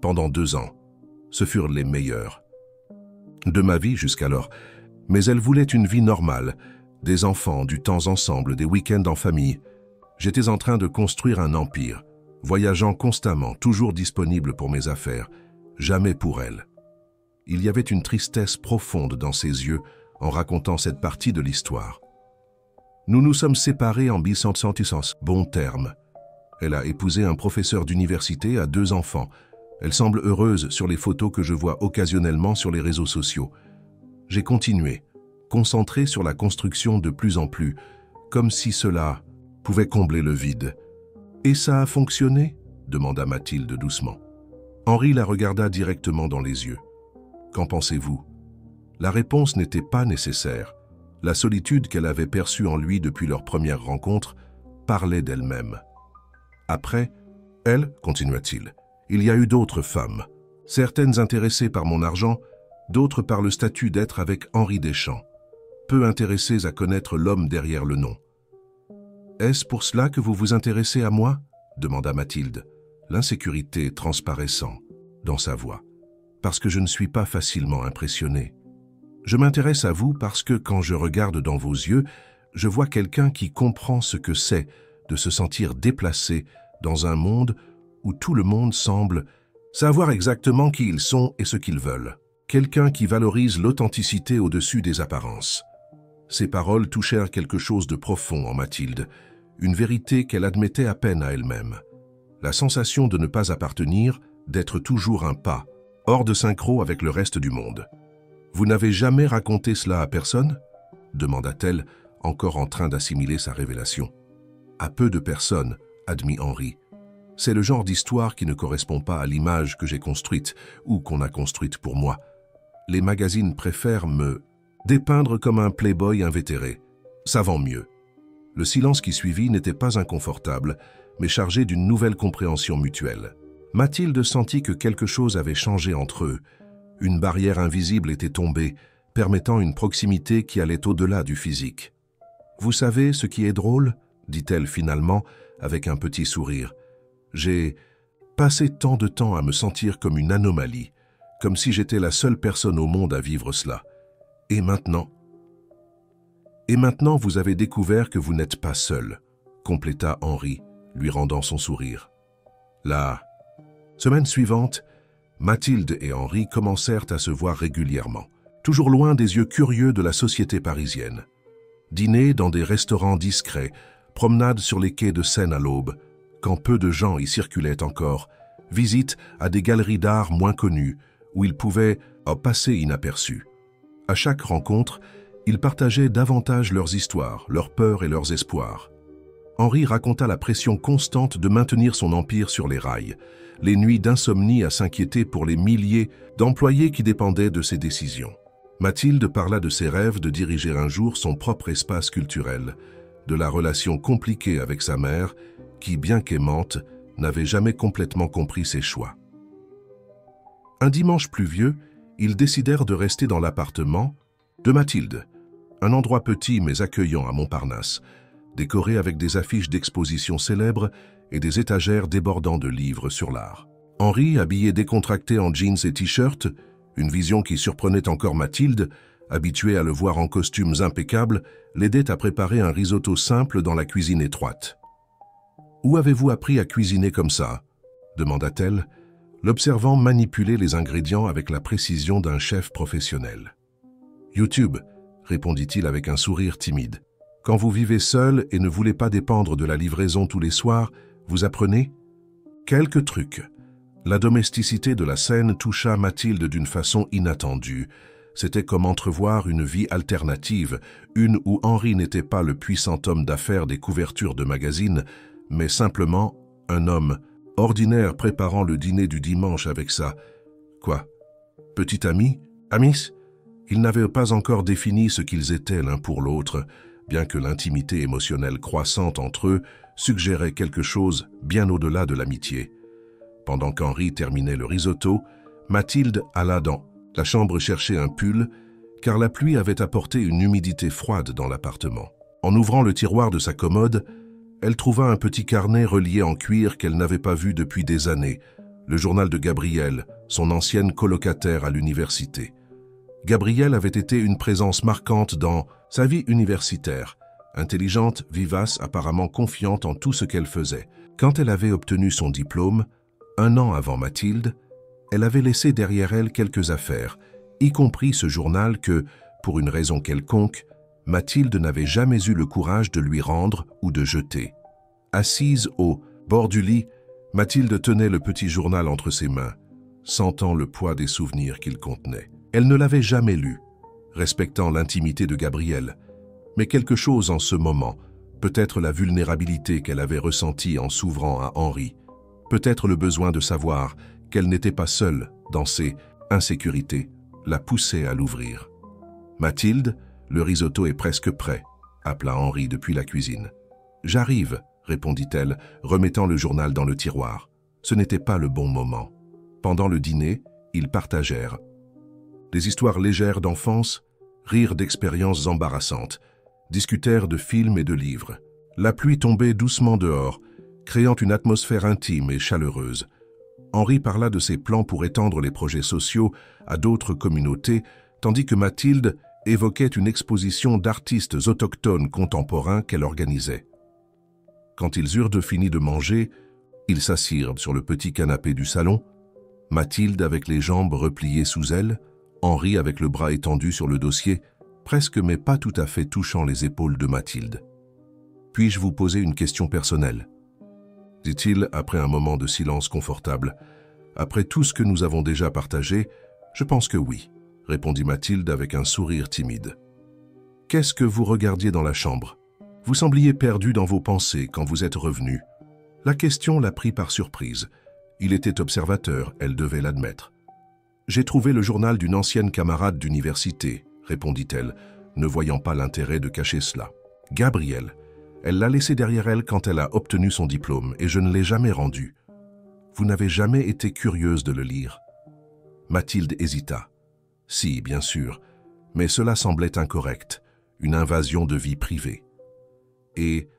Pendant 2 ans. Ce furent les meilleurs de ma vie jusqu'alors. Mais elle voulait une vie normale, des enfants, du temps ensemble, des week-ends en famille. J'étais en train de construire un empire, voyageant constamment, toujours disponible pour mes affaires, jamais pour elle. » Il y avait une tristesse profonde dans ses yeux en racontant cette partie de l'histoire. « Nous nous sommes séparés en 1976, bon terme. Elle a épousé un professeur d'université, a 2 enfants. Elle semble heureuse sur les photos que je vois occasionnellement sur les réseaux sociaux. J'ai continué, concentré sur la construction de plus en plus, comme si cela pouvait combler le vide. « Et ça a fonctionné ?» demanda Mathilde doucement. Henri la regarda directement dans les yeux. « Qu'en pensez-vous » La réponse n'était pas nécessaire. La solitude qu'elle avait perçue en lui depuis leur première rencontre parlait d'elle-même. Après, elle, continua-t-il, il y a eu d'autres femmes, certaines intéressées par mon argent, d'autres par le statut d'être avec Henri Deschamps, peu intéressées à connaître l'homme derrière le nom. « Est-ce pour cela que vous vous intéressez à moi ?» demanda Mathilde, l'insécurité transparaissant dans sa voix. « Parce que je ne suis pas facilement impressionnée. Je m'intéresse à vous parce que quand je regarde dans vos yeux, je vois quelqu'un qui comprend ce que c'est de se sentir déplacé dans un monde où tout le monde semble savoir exactement qui ils sont et ce qu'ils veulent. Quelqu'un qui valorise l'authenticité au-dessus des apparences. » Ces paroles touchèrent quelque chose de profond en Mathilde, une vérité qu'elle admettait à peine à elle-même. La sensation de ne pas appartenir, d'être toujours un pas, hors de synchro avec le reste du monde. « Vous n'avez jamais raconté cela à personne ?» demanda-t-elle, encore en train d'assimiler sa révélation. « À peu de personnes, » admit Henri. « C'est le genre d'histoire qui ne correspond pas à l'image que j'ai construite ou qu'on a construite pour moi. Les magazines préfèrent me dépeindre comme un playboy invétéré. Ça vend mieux. » Le silence qui suivit n'était pas inconfortable, mais chargé d'une nouvelle compréhension mutuelle. Mathilde sentit que quelque chose avait changé entre eux. Une barrière invisible était tombée, permettant une proximité qui allait au-delà du physique. « Vous savez ce qui est drôle ?» dit-elle finalement, avec un petit sourire. « J'ai passé tant de temps à me sentir comme une anomalie, comme si j'étais la seule personne au monde à vivre cela. Et maintenant? Et maintenant, vous avez découvert que vous n'êtes pas seul, compléta Henri, lui rendant son sourire. La semaine suivante, Mathilde et Henri commencèrent à se voir régulièrement, toujours loin des yeux curieux de la société parisienne. Dîner dans des restaurants discrets, promenades sur les quais de Seine à l'aube, quand peu de gens y circulaient encore, visites à des galeries d'art moins connues, où ils pouvaient passer inaperçus. À chaque rencontre, ils partageaient davantage leurs histoires, leurs peurs et leurs espoirs. Henri raconta la pression constante de maintenir son empire sur les rails, les nuits d'insomnie à s'inquiéter pour les milliers d'employés qui dépendaient de ses décisions. Mathilde parla de ses rêves de diriger un jour son propre espace culturel, de la relation compliquée avec sa mère, qui, bien qu'aimante, n'avait jamais complètement compris ses choix. Un dimanche pluvieux, ils décidèrent de rester dans l'appartement de Mathilde, un endroit petit mais accueillant à Montparnasse, décoré avec des affiches d'expositions célèbres et des étagères débordant de livres sur l'art. Henri, habillé décontracté en jeans et t-shirt, une vision qui surprenait encore Mathilde, habituée à le voir en costumes impeccables, l'aidait à préparer un risotto simple dans la cuisine étroite. « Où avez-vous appris à cuisiner comme ça ?» demanda-t-elle, l'observant manipuler les ingrédients avec la précision d'un chef professionnel. « YouTube », répondit-il avec un sourire timide. « Quand vous vivez seul et ne voulez pas dépendre de la livraison tous les soirs, vous apprenez ? Quelques trucs. » La domesticité de la scène toucha Mathilde d'une façon inattendue. C'était comme entrevoir une vie alternative, une où Henri n'était pas le puissant homme d'affaires des couvertures de magazines, mais simplement un homme ordinaire préparant le dîner du dimanche avec sa... Quoi? Petit ami? Amis? Ils n'avaient pas encore défini ce qu'ils étaient l'un pour l'autre, bien que l'intimité émotionnelle croissante entre eux suggérait quelque chose bien au-delà de l'amitié. Pendant qu'Henri terminait le risotto, Mathilde alla dans la chambre chercher un pull, car la pluie avait apporté une humidité froide dans l'appartement. En ouvrant le tiroir de sa commode, elle trouva un petit carnet relié en cuir qu'elle n'avait pas vu depuis des années, le journal de Gabrielle, son ancienne colocataire à l'université. Gabrielle avait été une présence marquante dans sa vie universitaire, intelligente, vivace, apparemment confiante en tout ce qu'elle faisait. Quand elle avait obtenu son diplôme, 1 an avant Mathilde, elle avait laissé derrière elle quelques affaires, y compris ce journal que, pour une raison quelconque, Mathilde n'avait jamais eu le courage de lui rendre ou de jeter. Assise au bord du lit, Mathilde tenait le petit journal entre ses mains, sentant le poids des souvenirs qu'il contenait. Elle ne l'avait jamais lu, respectant l'intimité de Gabrielle, mais quelque chose en ce moment, peut-être la vulnérabilité qu'elle avait ressentie en s'ouvrant à Henri, peut-être le besoin de savoir qu'elle n'était pas seule dans ses insécurités, la poussait à l'ouvrir. « Mathilde, le risotto est presque prêt », appela Henri depuis la cuisine. « J'arrive », répondit-elle, remettant le journal dans le tiroir. Ce n'était pas le bon moment. Pendant le dîner, ils partagèrent des histoires légères d'enfance, rirent d'expériences embarrassantes, discutèrent de films et de livres. La pluie tombait doucement dehors, créant une atmosphère intime et chaleureuse. Henri parla de ses plans pour étendre les projets sociaux à d'autres communautés, tandis que Mathilde évoquait une exposition d'artistes autochtones contemporains qu'elle organisait. Quand ils eurent fini de manger, ils s'assirent sur le petit canapé du salon, Mathilde avec les jambes repliées sous elle, Henri avec le bras étendu sur le dossier, presque mais pas tout à fait touchant les épaules de Mathilde. « Puis-je vous poser une question personnelle ?» dit-il après un moment de silence confortable. « Après tout ce que nous avons déjà partagé, je pense que oui, » répondit Mathilde avec un sourire timide. « Qu'est-ce que vous regardiez dans la chambre? Vous sembliez perdu dans vos pensées quand vous êtes revenu. » La question la prit par surprise. Il était observateur, elle devait l'admettre. « J'ai trouvé le journal d'une ancienne camarade d'université, » répondit-elle, ne voyant pas l'intérêt de cacher cela. « Gabrielle. Elle l'a laissé derrière elle quand elle a obtenu son diplôme et je ne l'ai jamais rendu. Vous n'avez jamais été curieuse de le lire ?» Mathilde hésita. « Si, bien sûr, mais cela semblait incorrect, une invasion de vie privée. » « Et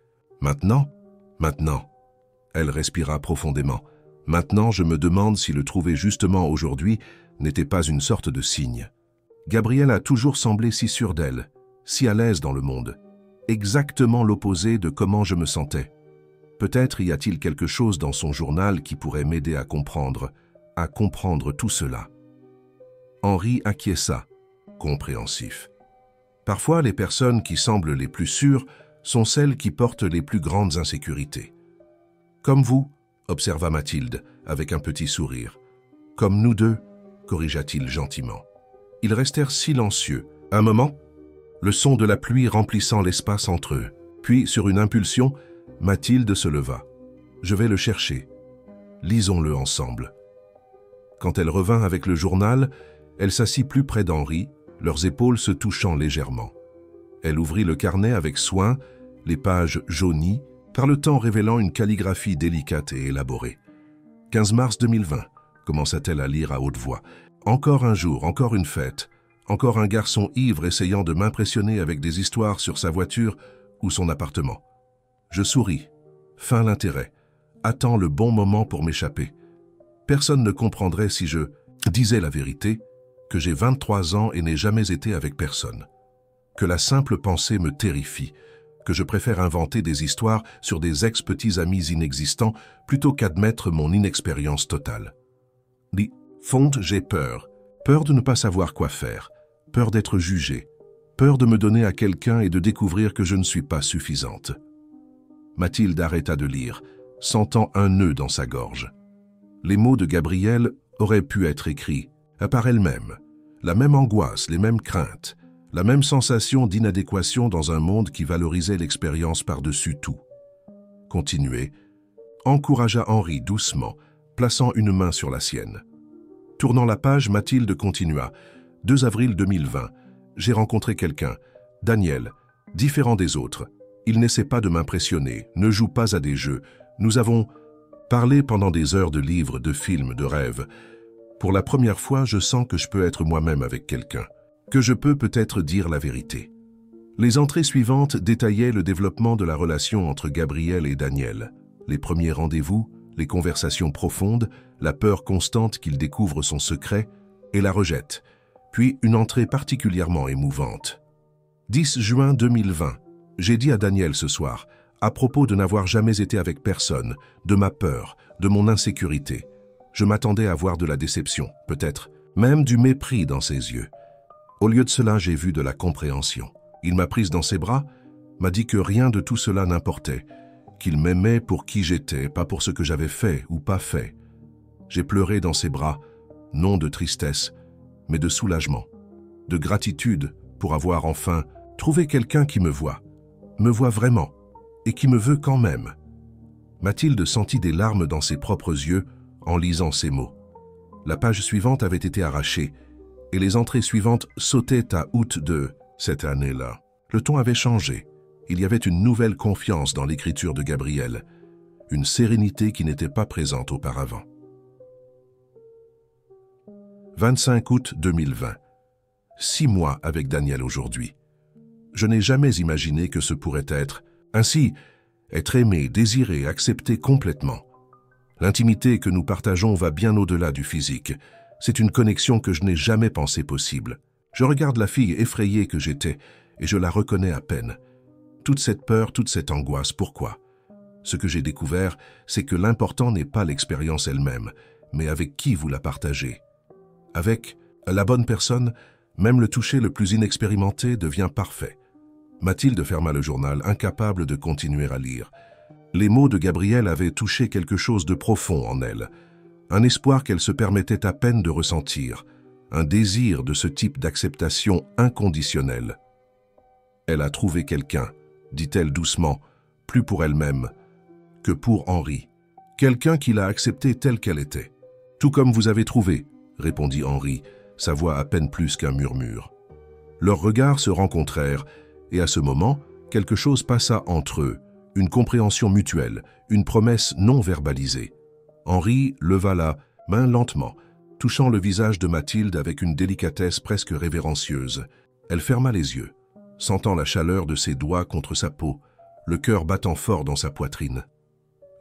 maintenant ?»« Maintenant. » Elle respira profondément. « Maintenant, je me demande si le trouver justement aujourd'hui n'était pas une sorte de signe. » Gabrielle a toujours semblé si sûre d'elle, si à l'aise dans le monde. Exactement l'opposé de comment je me sentais. Peut-être y a-t-il quelque chose dans son journal qui pourrait m'aider à comprendre tout cela. Henri acquiesça, compréhensif. Parfois, les personnes qui semblent les plus sûres sont celles qui portent les plus grandes insécurités. Comme vous, observa Mathilde, avec un petit sourire. Comme nous deux, corrigea-t-il gentiment. Ils restèrent silencieux. Un moment, le son de la pluie remplissant l'espace entre eux. Puis, sur une impulsion, Mathilde se leva. « Je vais le chercher. Lisons-le ensemble. » Quand elle revint avec le journal, elle s'assit plus près d'Henri, leurs épaules se touchant légèrement. Elle ouvrit le carnet avec soin, les pages jaunies, par le temps révélant une calligraphie délicate et élaborée. « 15 mars 2020, commença-t-elle à lire à haute voix. « Encore un jour, encore une fête, encore un garçon ivre essayant de m'impressionner avec des histoires sur sa voiture ou son appartement. Je souris, feins l'intérêt, attends le bon moment pour m'échapper. Personne ne comprendrait si je disais la vérité, que j'ai 23 ans et n'ai jamais été avec personne. Que la simple pensée me terrifie, que je préfère inventer des histoires sur des ex-petits amis inexistants plutôt qu'admettre mon inexpérience totale. Dis, Fonte, j'ai peur. Peur de ne pas savoir quoi faire, peur d'être jugée, peur de me donner à quelqu'un et de découvrir que je ne suis pas suffisante. » Mathilde arrêta de lire, sentant un nœud dans sa gorge. Les mots de Gabrielle auraient pu être écrits, par elle-même, la même angoisse, les mêmes craintes, la même sensation d'inadéquation dans un monde qui valorisait l'expérience par-dessus tout. Continuez, encouragea Henri doucement, plaçant une main sur la sienne. Tournant la page, Mathilde continua. « 2 avril 2020, j'ai rencontré quelqu'un, Daniel, différent des autres. Il n'essaie pas de m'impressionner, ne joue pas à des jeux. Nous avons parlé pendant des heures de livres, de films, de rêves. Pour la première fois, je sens que je peux être moi-même avec quelqu'un, que je peux peut-être dire la vérité. » Les entrées suivantes détaillaient le développement de la relation entre Gabrielle et Daniel. Les premiers rendez-vous, les conversations profondes, la peur constante qu'il découvre son secret et la rejette, puis une entrée particulièrement émouvante. 10 juin 2020. J'ai dit à Daniel ce soir, à propos de n'avoir jamais été avec personne, de ma peur, de mon insécurité. Je m'attendais à voir de la déception, peut-être, même du mépris dans ses yeux. Au lieu de cela, j'ai vu de la compréhension. Il m'a prise dans ses bras, m'a dit que rien de tout cela n'importait, qu'il m'aimait pour qui j'étais, pas pour ce que j'avais fait ou pas fait. J'ai pleuré dans ses bras, non de tristesse, mais de soulagement, de gratitude pour avoir enfin trouvé quelqu'un qui me voit vraiment, et qui me veut quand même. Mathilde sentit des larmes dans ses propres yeux en lisant ces mots. La page suivante avait été arrachée, et les entrées suivantes sautaient à août de cette année-là. Le ton avait changé. Il y avait une nouvelle confiance dans l'écriture de Gabrielle, une sérénité qui n'était pas présente auparavant. 25 août 2020. 6 mois avec Daniel aujourd'hui. Je n'ai jamais imaginé que ce pourrait être ainsi, être aimé, désiré, accepté complètement. L'intimité que nous partageons va bien au-delà du physique. C'est une connexion que je n'ai jamais pensé possible. Je regarde la fille effrayée que j'étais et je la reconnais à peine. Toute cette peur, toute cette angoisse, pourquoi? Ce que j'ai découvert, c'est que l'important n'est pas l'expérience elle-même, mais avec qui vous la partagez. Avec la bonne personne, même le toucher le plus inexpérimenté devient parfait. Mathilde ferma le journal, incapable de continuer à lire. Les mots de Gabrielle avaient touché quelque chose de profond en elle, un espoir qu'elle se permettait à peine de ressentir, un désir de ce type d'acceptation inconditionnelle. Elle a trouvé quelqu'un, dit-elle doucement, plus pour elle-même que pour Henri. Quelqu'un qui l'a acceptée telle qu'elle était. Tout comme vous avez trouvé, répondit Henri, sa voix à peine plus qu'un murmure. Leurs regards se rencontrèrent, et à ce moment, quelque chose passa entre eux, une compréhension mutuelle, une promesse non verbalisée. Henri leva la main lentement, touchant le visage de Mathilde avec une délicatesse presque révérencieuse. Elle ferma les yeux, sentant la chaleur de ses doigts contre sa peau, le cœur battant fort dans sa poitrine.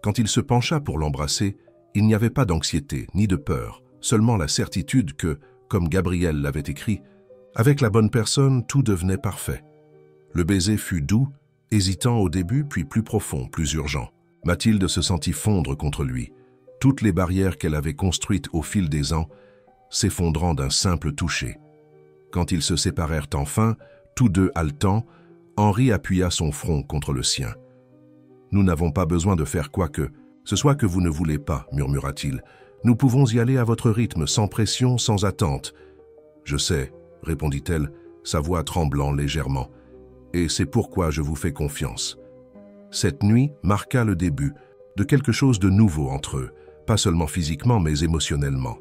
Quand il se pencha pour l'embrasser, il n'y avait pas d'anxiété ni de peur, seulement la certitude que, comme Gabrielle l'avait écrit, Avec la bonne personne, tout devenait parfait. Le baiser fut doux, hésitant au début, puis plus profond, plus urgent. Mathilde se sentit fondre contre lui, toutes les barrières qu'elle avait construites au fil des ans s'effondrant d'un simple toucher. Quand ils se séparèrent enfin, tous deux haletants, Henri appuya son front contre le sien. « Nous n'avons pas besoin de faire quoi que ce soit que vous ne voulez pas, murmura-t-il. Nous pouvons y aller à votre rythme, sans pression, sans attente. »« Je sais, » répondit-elle, sa voix tremblant légèrement, « et c'est pourquoi je vous fais confiance. » Cette nuit marqua le début de quelque chose de nouveau entre eux, pas seulement physiquement mais émotionnellement.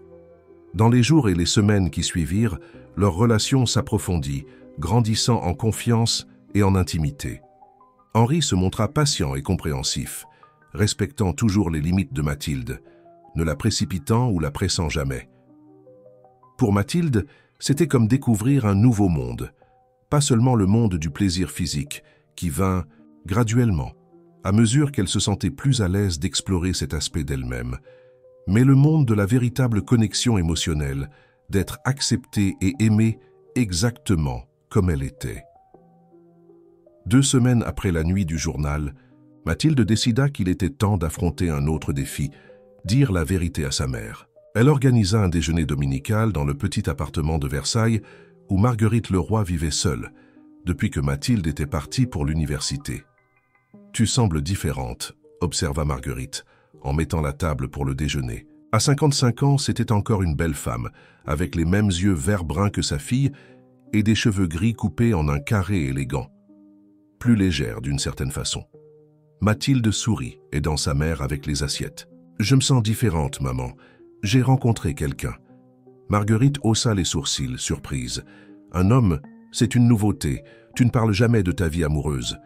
Dans les jours et les semaines qui suivirent, leur relation s'approfondit, grandissant en confiance et en intimité. Henri se montra patient et compréhensif, respectant toujours les limites de Mathilde, ne la précipitant ou la pressant jamais. Pour Mathilde, c'était comme découvrir un nouveau monde, pas seulement le monde du plaisir physique, qui vint graduellement, à mesure qu'elle se sentait plus à l'aise d'explorer cet aspect d'elle-même, mais le monde de la véritable connexion émotionnelle, d'être acceptée et aimée exactement comme elle était. 2 semaines après la nuit du journal, Mathilde décida qu'il était temps d'affronter un autre défi, dire la vérité à sa mère. Elle organisa un déjeuner dominical dans le petit appartement de Versailles où Marguerite Leroy vivait seule, depuis que Mathilde était partie pour l'université. « Tu sembles différente », observa Marguerite, en mettant la table pour le déjeuner. À 55 ans, c'était encore une belle femme, avec les mêmes yeux vert-brun que sa fille et des cheveux gris coupés en un carré élégant. Plus légère d'une certaine façon. Mathilde sourit, aidant sa mère avec les assiettes. « Je me sens différente, maman. J'ai rencontré quelqu'un. » Marguerite haussa les sourcils, surprise. « Un homme, c'est une nouveauté. Tu ne parles jamais de ta vie amoureuse. »«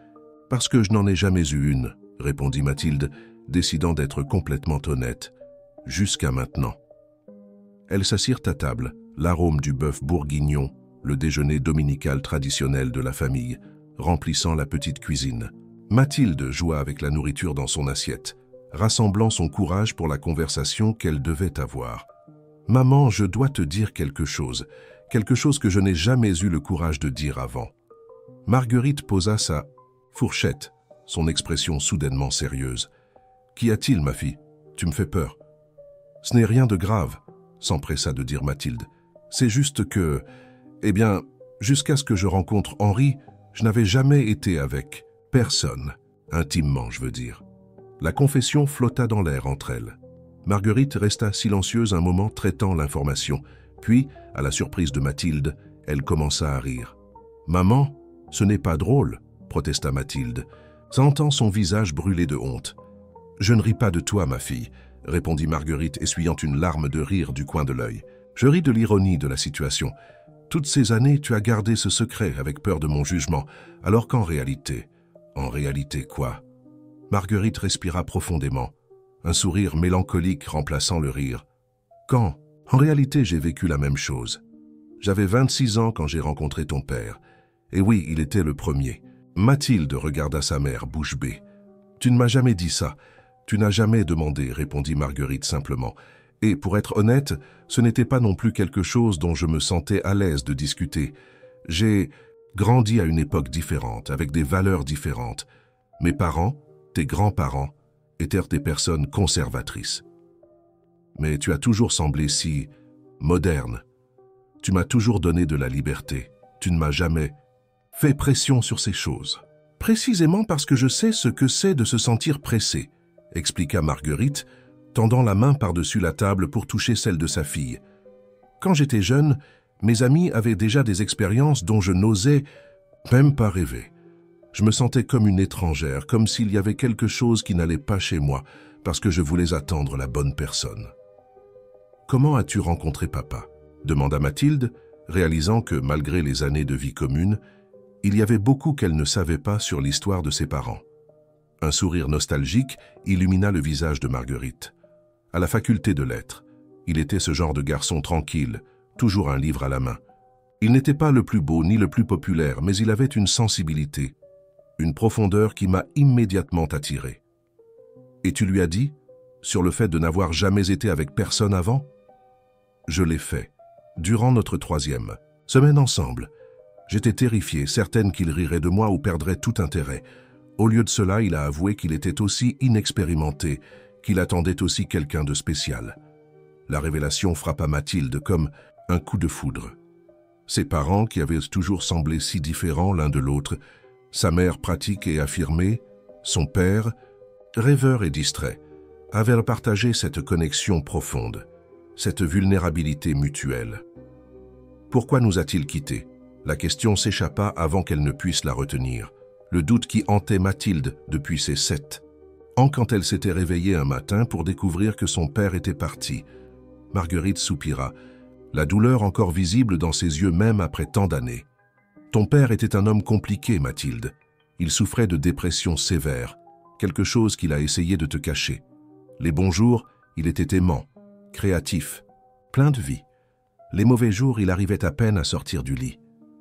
Parce que je n'en ai jamais eu une, » répondit Mathilde, décidant d'être complètement honnête. « Jusqu'à maintenant. » Elles s'assirent à table, l'arôme du bœuf bourguignon, le déjeuner dominical traditionnel de la famille, remplissant la petite cuisine. Mathilde joua avec la nourriture dans son assiette, rassemblant son courage pour la conversation qu'elle devait avoir. « Maman, je dois te dire quelque chose que je n'ai jamais eu le courage de dire avant. » Marguerite posa sa fourchette, son expression soudainement sérieuse. « Qu'y a-t-il, ma fille? Tu me fais peur. »« Ce n'est rien de grave, » s'empressa de dire Mathilde. « C'est juste que, eh bien, jusqu'à ce que je rencontre Henri, je n'avais jamais été avec personne, intimement, je veux dire. » La confession flotta dans l'air entre elles. Marguerite resta silencieuse un moment traitant l'information, puis, à la surprise de Mathilde, elle commença à rire. « Maman, ce n'est pas drôle, » protesta Mathilde, sentant son visage brûler de honte. « Je ne ris pas de toi, ma fille, » répondit Marguerite, essuyant une larme de rire du coin de l'œil. « Je ris de l'ironie de la situation. Toutes ces années, tu as gardé ce secret avec peur de mon jugement, alors qu'en réalité... » « En réalité, quoi ?» Marguerite respira profondément, un sourire mélancolique remplaçant le rire. « Quand ? En réalité, j'ai vécu la même chose. J'avais 26 ans quand j'ai rencontré ton père. Et oui, il était le premier. » Mathilde regarda sa mère, bouche bée. « Tu ne m'as jamais dit ça. Tu n'as jamais demandé, » répondit Marguerite simplement. « Et pour être honnête, ce n'était pas non plus quelque chose dont je me sentais à l'aise de discuter. J'ai grandi à une époque différente, avec des valeurs différentes. Mes parents, tes grands-parents, étaient des personnes conservatrices. Mais tu as toujours semblé si moderne. Tu m'as toujours donné de la liberté. Tu ne m'as jamais fait pression sur ces choses. Précisément parce que je sais ce que c'est de se sentir pressé, » expliqua Marguerite, tendant la main par-dessus la table pour toucher celle de sa fille. « Quand j'étais jeune, mes amis avaient déjà des expériences dont je n'osais même pas rêver. Je me sentais comme une étrangère, comme s'il y avait quelque chose qui n'allait pas chez moi, parce que je voulais attendre la bonne personne. »« Comment as-tu rencontré papa ?» demanda Mathilde, réalisant que, malgré les années de vie commune, il y avait beaucoup qu'elle ne savait pas sur l'histoire de ses parents. Un sourire nostalgique illumina le visage de Marguerite. À la faculté de lettres, il était ce genre de garçon tranquille, toujours un livre à la main. Il n'était pas le plus beau ni le plus populaire, mais il avait une sensibilité, une profondeur qui m'a immédiatement attiré. « Et tu lui as dit, sur le fait de n'avoir jamais été avec personne avant ?»« Je l'ai fait, durant notre 3e. Se mènent ensemble. J'étais terrifié, certaine qu'il rirait de moi ou perdrait tout intérêt. Au lieu de cela, il a avoué qu'il était aussi inexpérimenté, qu'il attendait aussi quelqu'un de spécial. La révélation frappa Mathilde comme un coup de foudre. Ses parents, qui avaient toujours semblé si différents l'un de l'autre, sa mère pratique et affirmée, son père, rêveur et distrait, avaient partagé cette connexion profonde, cette vulnérabilité mutuelle. Pourquoi nous a-t-il quittés? La question s'échappa avant qu'elle ne puisse la retenir. Le doute qui hantait Mathilde depuis ses 7 ans quand elle s'était réveillée un matin pour découvrir que son père était parti. Marguerite soupira, la douleur encore visible dans ses yeux même après tant d'années. Ton père était un homme compliqué, Mathilde. Il souffrait de dépression sévère, quelque chose qu'il a essayé de te cacher. Les bons jours, il était aimant, créatif, plein de vie. Les mauvais jours, il arrivait à peine à sortir du lit.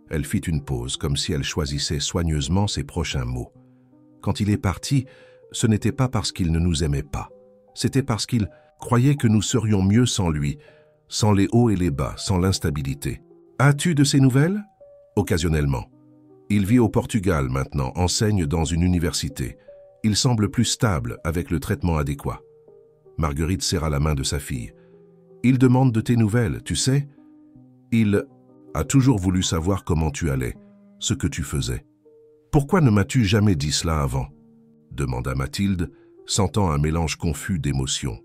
Elle fit une pause, comme si elle choisissait soigneusement ses prochains mots. Quand il est parti, ce n'était pas parce qu'il ne nous aimait pas. C'était parce qu'il croyait que nous serions mieux sans lui, sans les hauts et les bas, sans l'instabilité. As-tu de ses nouvelles? Occasionnellement. Il vit au Portugal maintenant, enseigne dans une université. Il semble plus stable avec le traitement adéquat. Marguerite serra la main de sa fille. Il demande de tes nouvelles, tu sais? Il a toujours voulu savoir comment tu allais, ce que tu faisais. Pourquoi ne m'as-tu jamais dit cela avant? Demanda Mathilde, sentant un mélange confus d'émotions.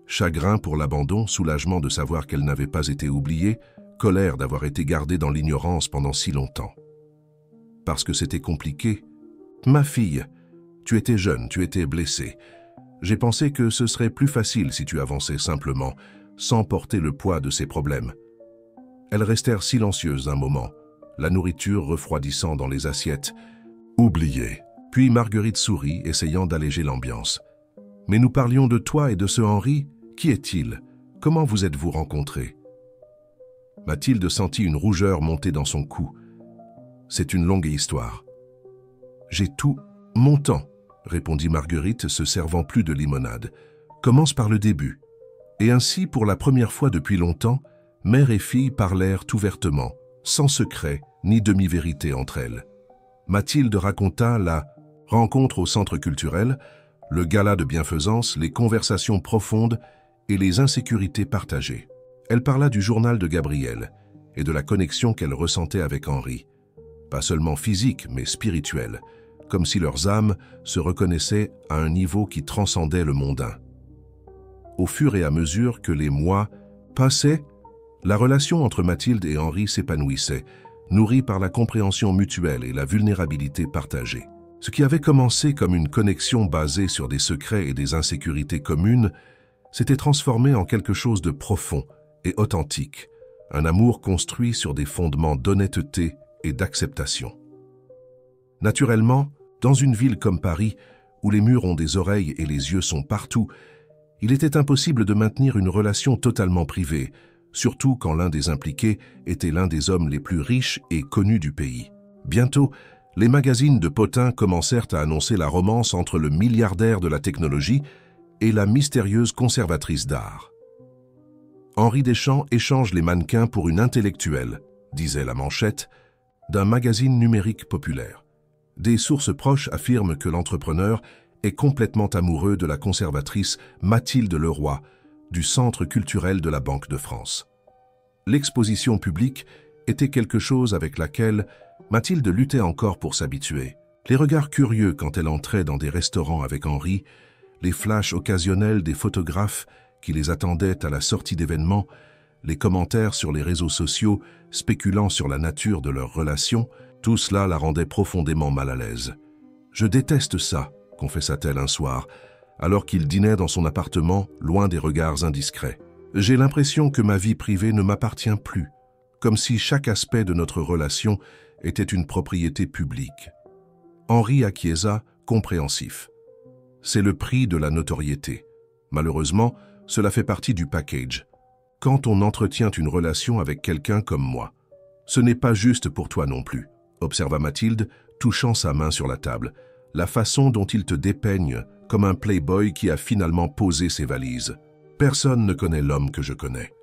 Chagrin pour l'abandon, soulagement de savoir qu'elle n'avait pas été oubliée, colère d'avoir été gardée dans l'ignorance pendant si longtemps. Parce que c'était compliqué. Ma fille, tu étais jeune, tu étais blessée. J'ai pensé que ce serait plus facile si tu avançais simplement, sans porter le poids de ses problèmes. Elles restèrent silencieuses un moment, la nourriture refroidissant dans les assiettes. Oubliée. Puis Marguerite sourit, essayant d'alléger l'ambiance. « Mais nous parlions de toi et de ce Henri. Qui est-il? Comment vous êtes-vous rencontrés ?» Mathilde sentit une rougeur monter dans son cou. « C'est une longue histoire. »« J'ai tout mon temps, » répondit Marguerite, se servant plus de limonade. « Commence par le début. » Et ainsi, pour la première fois depuis longtemps, mère et fille parlèrent ouvertement, sans secret ni demi-vérité entre elles. Mathilde raconta la rencontre au centre culturel, le gala de bienfaisance, les conversations profondes et les insécurités partagées. Elle parla du journal de Gabriel et de la connexion qu'elle ressentait avec Henri. Pas seulement physique, mais spirituelle, comme si leurs âmes se reconnaissaient à un niveau qui transcendait le mondain. Au fur et à mesure que les mois passaient, la relation entre Mathilde et Henri s'épanouissait, nourrie par la compréhension mutuelle et la vulnérabilité partagée. Ce qui avait commencé comme une connexion basée sur des secrets et des insécurités communes s'était transformé en quelque chose de profond et authentique, un amour construit sur des fondements d'honnêteté et d'acceptation. Naturellement, dans une ville comme Paris, où les murs ont des oreilles et les yeux sont partout, il était impossible de maintenir une relation totalement privée, surtout quand l'un des impliqués était l'un des hommes les plus riches et connus du pays. Bientôt, les magazines de potins commencèrent à annoncer la romance entre le milliardaire de la technologie et la mystérieuse conservatrice d'art. Henri Deschamps échange les mannequins pour une intellectuelle, disait la manchette, d'un magazine numérique populaire. Des sources proches affirment que l'entrepreneur est complètement amoureux de la conservatrice Mathilde Leroy, du Centre culturel de la Banque de France. L'exposition publique était quelque chose avec laquelle Mathilde luttait encore pour s'habituer. Les regards curieux quand elle entrait dans des restaurants avec Henri, les flashs occasionnels des photographes qui les attendaient à la sortie d'événements, les commentaires sur les réseaux sociaux spéculant sur la nature de leur relation, tout cela la rendait profondément mal à l'aise. « Je déteste ça », confessa-t-elle un soir, alors qu'il dînait dans son appartement, loin des regards indiscrets. « J'ai l'impression que ma vie privée ne m'appartient plus, comme si chaque aspect de notre relation était une propriété publique. » Henri acquiesça, compréhensif. C'est le prix de la notoriété. Malheureusement, cela fait partie du package. Quand on entretient une relation avec quelqu'un comme moi, ce n'est pas juste pour toi non plus, observa Mathilde, touchant sa main sur la table. La façon dont il te dépeigne comme un playboy qui a finalement posé ses valises. Personne ne connaît l'homme que je connais.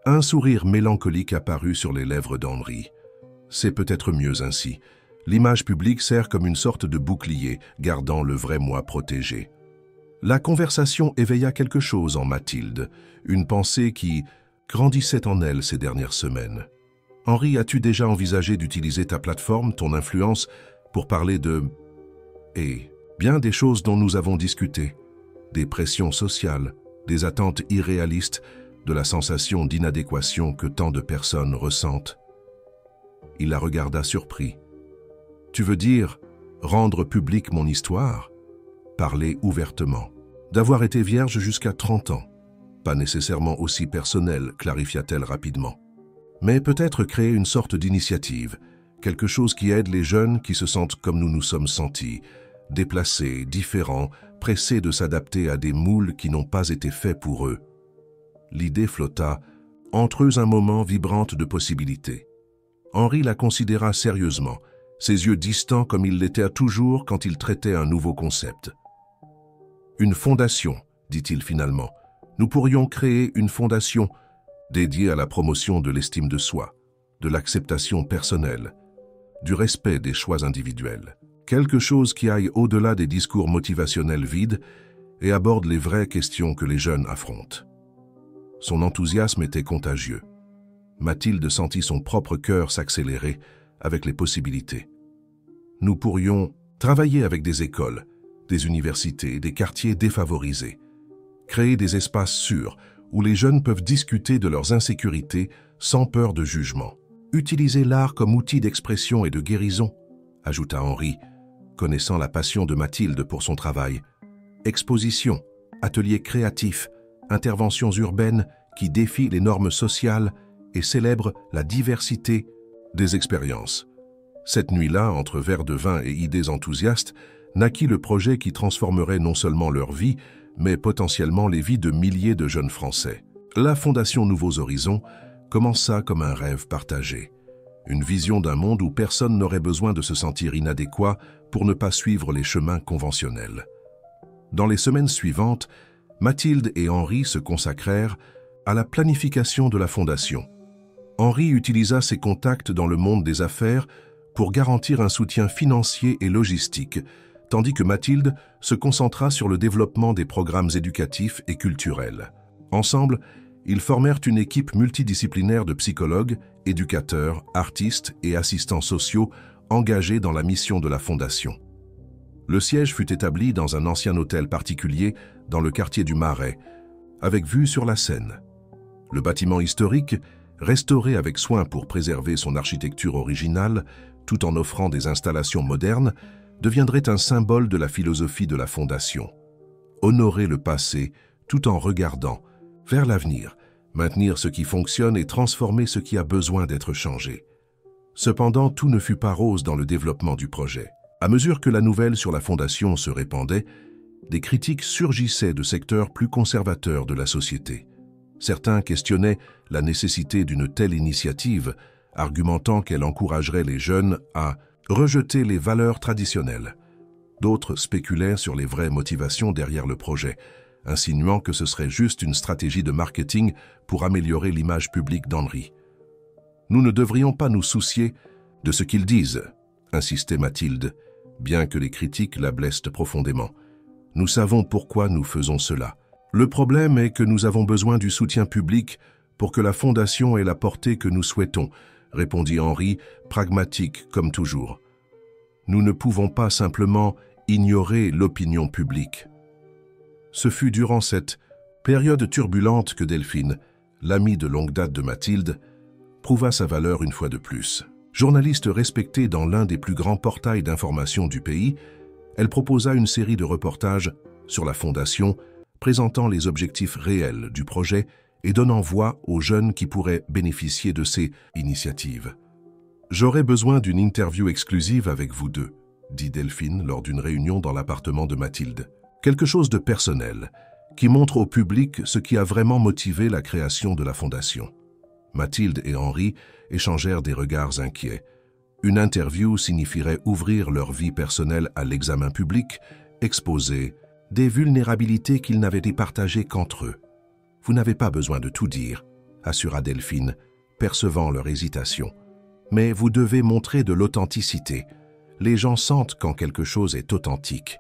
Un sourire mélancolique apparut sur les lèvres d'Henri. C'est peut-être mieux ainsi. L'image publique sert comme une sorte de bouclier, gardant le vrai moi protégé. La conversation éveilla quelque chose en Mathilde, une pensée qui grandissait en elle ces dernières semaines. « Henri, as-tu déjà envisagé d'utiliser ta plateforme, ton influence, pour parler de... et bien des choses dont nous avons discuté, des pressions sociales, des attentes irréalistes, de la sensation d'inadéquation que tant de personnes ressentent. » Il la regarda surpris. « Tu veux dire rendre publique mon histoire ? Parler ouvertement. D'avoir été vierge jusqu'à 30 ans. Pas nécessairement aussi personnel, clarifia-t-elle rapidement. Mais peut-être créer une sorte d'initiative, quelque chose qui aide les jeunes qui se sentent comme nous nous sommes sentis, déplacés, différents, pressés de s'adapter à des moules qui n'ont pas été faits pour eux. » L'idée flotta, entre eux un moment vibrante de possibilités. Henri la considéra sérieusement, ses yeux distants comme il l'était toujours quand il traitait un nouveau concept. « Une fondation, dit-il finalement. Nous pourrions créer une fondation dédiée à la promotion de l'estime de soi, de l'acceptation personnelle, du respect des choix individuels. Quelque chose qui aille au-delà des discours motivationnels vides et aborde les vraies questions que les jeunes affrontent. » Son enthousiasme était contagieux. Mathilde sentit son propre cœur s'accélérer avec les possibilités. Nous pourrions travailler avec des écoles, des universités, des quartiers défavorisés, créer des espaces sûrs où les jeunes peuvent discuter de leurs insécurités sans peur de jugement. Utiliser l'art comme outil d'expression et de guérison, ajouta Henri, connaissant la passion de Mathilde pour son travail. Expositions, ateliers créatifs, interventions urbaines qui défient les normes sociales et célèbrent la diversité des expériences. Cette nuit-là, entre verres de vin et idées enthousiastes, naquit le projet qui transformerait non seulement leur vie, mais potentiellement les vies de milliers de jeunes Français. La Fondation Nouveaux Horizons commença comme un rêve partagé, une vision d'un monde où personne n'aurait besoin de se sentir inadéquat pour ne pas suivre les chemins conventionnels. Dans les semaines suivantes, Mathilde et Henri se consacrèrent à la planification de la Fondation. Henri utilisa ses contacts dans le monde des affaires pour garantir un soutien financier et logistique, tandis que Mathilde se concentra sur le développement des programmes éducatifs et culturels. Ensemble, ils formèrent une équipe multidisciplinaire de psychologues, éducateurs, artistes et assistants sociaux engagés dans la mission de la Fondation. Le siège fut établi dans un ancien hôtel particulier dans le quartier du Marais, avec vue sur la Seine. Le bâtiment historique, restauré avec soin pour préserver son architecture originale, tout en offrant des installations modernes, deviendrait un symbole de la philosophie de la Fondation. Honorer le passé tout en regardant vers l'avenir, maintenir ce qui fonctionne et transformer ce qui a besoin d'être changé. Cependant, tout ne fut pas rose dans le développement du projet. À mesure que la nouvelle sur la Fondation se répandait, des critiques surgissaient de secteurs plus conservateurs de la société. Certains questionnaient la nécessité d'une telle initiative, argumentant qu'elle encouragerait les jeunes à rejeter les valeurs traditionnelles. D'autres spéculaient sur les vraies motivations derrière le projet, insinuant que ce serait juste une stratégie de marketing pour améliorer l'image publique d'Henri. « Nous ne devrions pas nous soucier de ce qu'ils disent », insistait Mathilde, bien que les critiques la blessent profondément. « Nous savons pourquoi nous faisons cela. Le problème est que nous avons besoin du soutien public pour que la Fondation ait la portée que nous souhaitons, » répondit Henri, pragmatique comme toujours. « Nous ne pouvons pas simplement ignorer l'opinion publique. » Ce fut durant cette période turbulente que Delphine, l'amie de longue date de Mathilde, prouva sa valeur une fois de plus. Journaliste respectée dans l'un des plus grands portails d'information du pays, elle proposa une série de reportages sur la Fondation, présentant les objectifs réels du projet et donnant voix aux jeunes qui pourraient bénéficier de ces initiatives. « J'aurais besoin d'une interview exclusive avec vous deux, » dit Delphine lors d'une réunion dans l'appartement de Mathilde. « Quelque chose de personnel, qui montre au public ce qui a vraiment motivé la création de la Fondation. » Mathilde et Henri échangèrent des regards inquiets. Une interview signifierait ouvrir leur vie personnelle à l'examen public, exposer des vulnérabilités qu'ils n'avaient partagées qu'entre eux. « Vous n'avez pas besoin de tout dire, » assura Delphine, percevant leur hésitation. « Mais vous devez montrer de l'authenticité. Les gens sentent quand quelque chose est authentique. »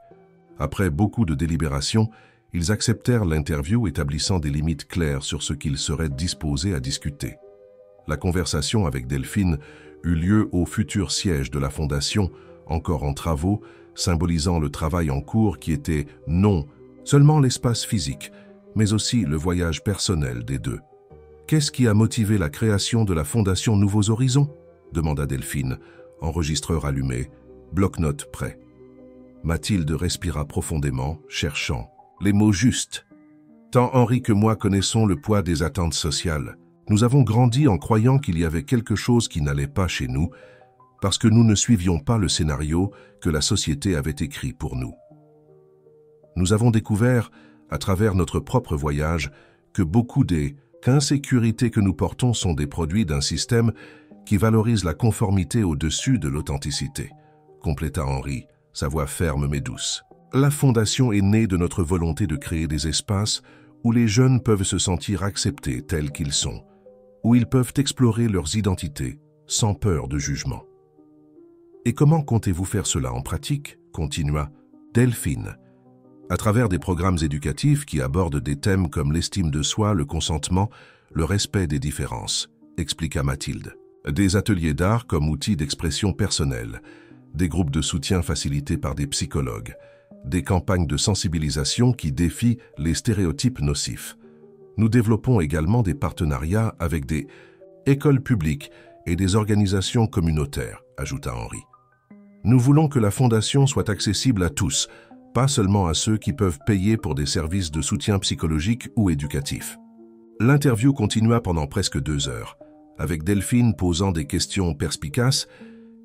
Après beaucoup de délibérations, ils acceptèrent l'interview établissant des limites claires sur ce qu'ils seraient disposés à discuter. La conversation avec Delphine eut lieu au futur siège de la Fondation, encore en travaux, symbolisant le travail en cours qui était non seulement l'espace physique, mais aussi le voyage personnel des deux. « Qu'est-ce qui a motivé la création de la Fondation Nouveaux Horizons ?» demanda Delphine, enregistreur allumé, bloc-notes prêt. Mathilde respira profondément, cherchant les mots justes. « Tant Henri que moi connaissons le poids des attentes sociales. Nous avons grandi en croyant qu'il y avait quelque chose qui n'allait pas chez nous, parce que nous ne suivions pas le scénario que la société avait écrit pour nous. Nous avons découvert, à travers notre propre voyage, que beaucoup des insécurités que nous portons sont des produits d'un système qui valorise la conformité au-dessus de l'authenticité, » compléta Henri, sa voix ferme mais douce. « La Fondation est née de notre volonté de créer des espaces où les jeunes peuvent se sentir acceptés tels qu'ils sont, où ils peuvent explorer leurs identités sans peur de jugement. » « Et comment comptez-vous faire cela en pratique ?» continua Delphine. « À travers des programmes éducatifs qui abordent des thèmes comme l'estime de soi, le consentement, le respect des différences, » expliqua Mathilde. « Des ateliers d'art comme outil d'expression personnelle, des groupes de soutien facilités par des psychologues, des campagnes de sensibilisation qui défient les stéréotypes nocifs. Nous développons également des partenariats avec des écoles publiques et des organisations communautaires, » ajouta Henri. « Nous voulons que la Fondation soit accessible à tous, pas seulement à ceux qui peuvent payer pour des services de soutien psychologique ou éducatif. » L'interview continua pendant presque 2 heures, avec Delphine posant des questions perspicaces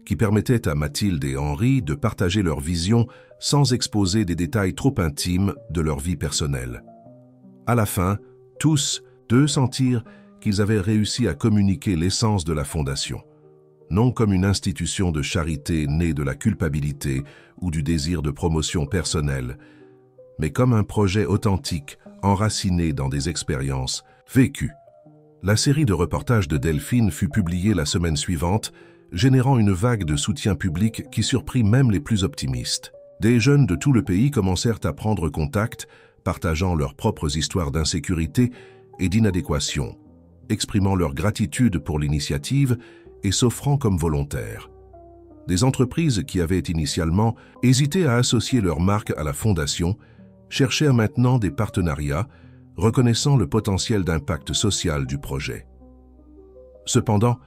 qui permettaient à Mathilde et Henri de partager leur vision sans exposer des détails trop intimes de leur vie personnelle. À la fin, tous deux sentirent qu'ils avaient réussi à communiquer l'essence de la Fondation, non comme une institution de charité née de la culpabilité ou du désir de promotion personnelle, mais comme un projet authentique, enraciné dans des expériences vécues. La série de reportages de Delphine fut publiée la semaine suivante, générant une vague de soutien public qui surprit même les plus optimistes. Des jeunes de tout le pays commencèrent à prendre contact, partageant leurs propres histoires d'insécurité et d'inadéquation, exprimant leur gratitude pour l'initiative et s'offrant comme volontaires. Des entreprises qui avaient initialement hésité à associer leur marque à la Fondation cherchèrent maintenant des partenariats, reconnaissant le potentiel d'impact social du projet. Cependant,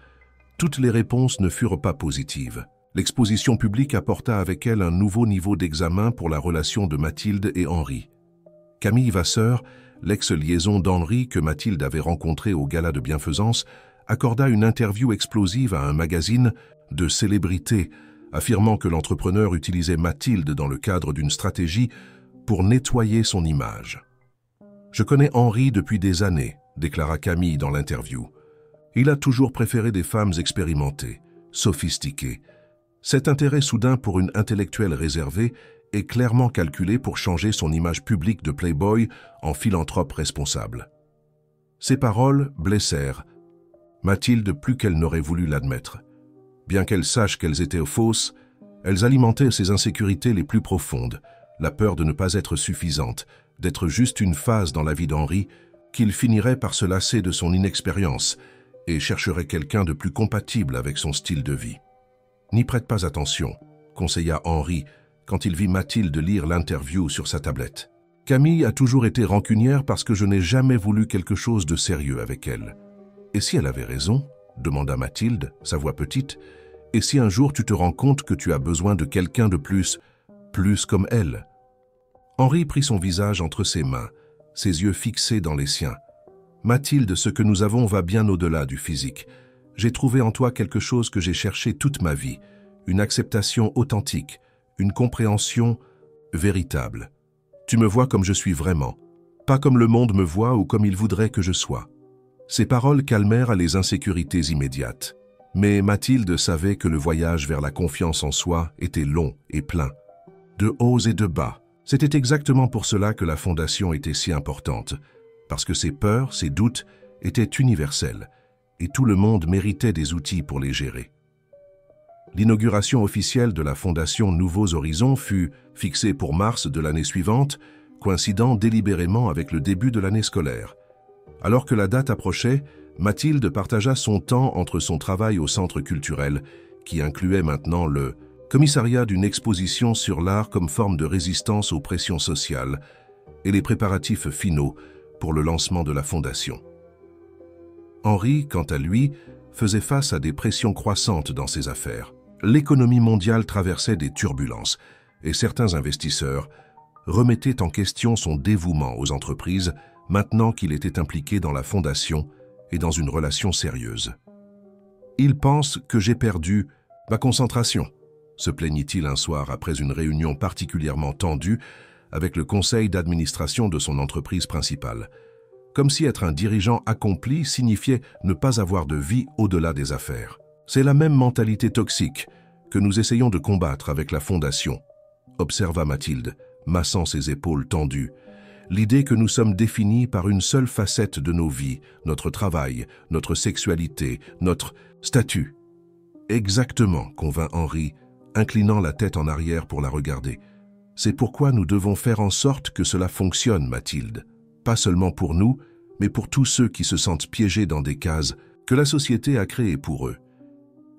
toutes les réponses ne furent pas positives. L'exposition publique apporta avec elle un nouveau niveau d'examen pour la relation de Mathilde et Henri. Camille Vasseur, l'ex-liaison d'Henri que Mathilde avait rencontré au gala de bienfaisance, accorda une interview explosive à un magazine de célébrités, affirmant que l'entrepreneur utilisait Mathilde dans le cadre d'une stratégie pour nettoyer son image. « Je connais Henri depuis des années », déclara Camille dans l'interview. « Il a toujours préféré des femmes expérimentées, sophistiquées. Cet intérêt soudain pour une intellectuelle réservée est clairement calculé pour changer son image publique de playboy en philanthrope responsable. » Ces paroles blessèrent Mathilde plus qu'elle n'aurait voulu l'admettre. Bien qu'elle sache qu'elles étaient fausses, elles alimentaient ses insécurités les plus profondes, la peur de ne pas être suffisante, d'être juste une phase dans la vie d'Henri, qu'il finirait par se lasser de son inexpérience et chercherait quelqu'un de plus compatible avec son style de vie. « N'y prête pas attention », conseilla Henri quand il vit Mathilde lire l'interview sur sa tablette. « Camille a toujours été rancunière parce que je n'ai jamais voulu quelque chose de sérieux avec elle. » « Et si elle avait raison ?» demanda Mathilde, sa voix petite. « Et si un jour tu te rends compte que tu as besoin de quelqu'un de plus comme elle ?» Henri prit son visage entre ses mains, ses yeux fixés dans les siens. « Mathilde, ce que nous avons va bien au-delà du physique. J'ai trouvé en toi quelque chose que j'ai cherché toute ma vie, une acceptation authentique, une compréhension véritable. Tu me vois comme je suis vraiment, pas comme le monde me voit ou comme il voudrait que je sois. » Ces paroles calmèrent les insécurités immédiates. Mais Mathilde savait que le voyage vers la confiance en soi était long et plein, de hauts et de bas. C'était exactement pour cela que la Fondation était si importante, parce que ses peurs, ses doutes étaient universels, et tout le monde méritait des outils pour les gérer. L'inauguration officielle de la Fondation Nouveaux Horizons fut fixée pour mars de l'année suivante, coïncidant délibérément avec le début de l'année scolaire. Alors que la date approchait, Mathilde partagea son temps entre son travail au centre culturel, qui incluait maintenant le commissariat d'une exposition sur l'art comme forme de résistance aux pressions sociales, et les préparatifs finaux pour le lancement de la Fondation. Henri, quant à lui, faisait face à des pressions croissantes dans ses affaires. L'économie mondiale traversait des turbulences et certains investisseurs remettaient en question son dévouement aux entreprises maintenant qu'il était impliqué dans la Fondation et dans une relation sérieuse. « Il pense que j'ai perdu ma concentration », se plaignit-il un soir après une réunion particulièrement tendue avec le conseil d'administration de son entreprise principale. Comme si être un dirigeant accompli signifiait ne pas avoir de vie au-delà des affaires. C'est la même mentalité toxique que nous essayons de combattre avec la Fondation, observa Mathilde, massant ses épaules tendues. L'idée que nous sommes définis par une seule facette de nos vies, notre travail, notre sexualité, notre statut. Exactement, convint Henri, inclinant la tête en arrière pour la regarder. C'est pourquoi nous devons faire en sorte que cela fonctionne, Mathilde. Pas seulement pour nous, mais pour tous ceux qui se sentent piégés dans des cases que la société a créées pour eux.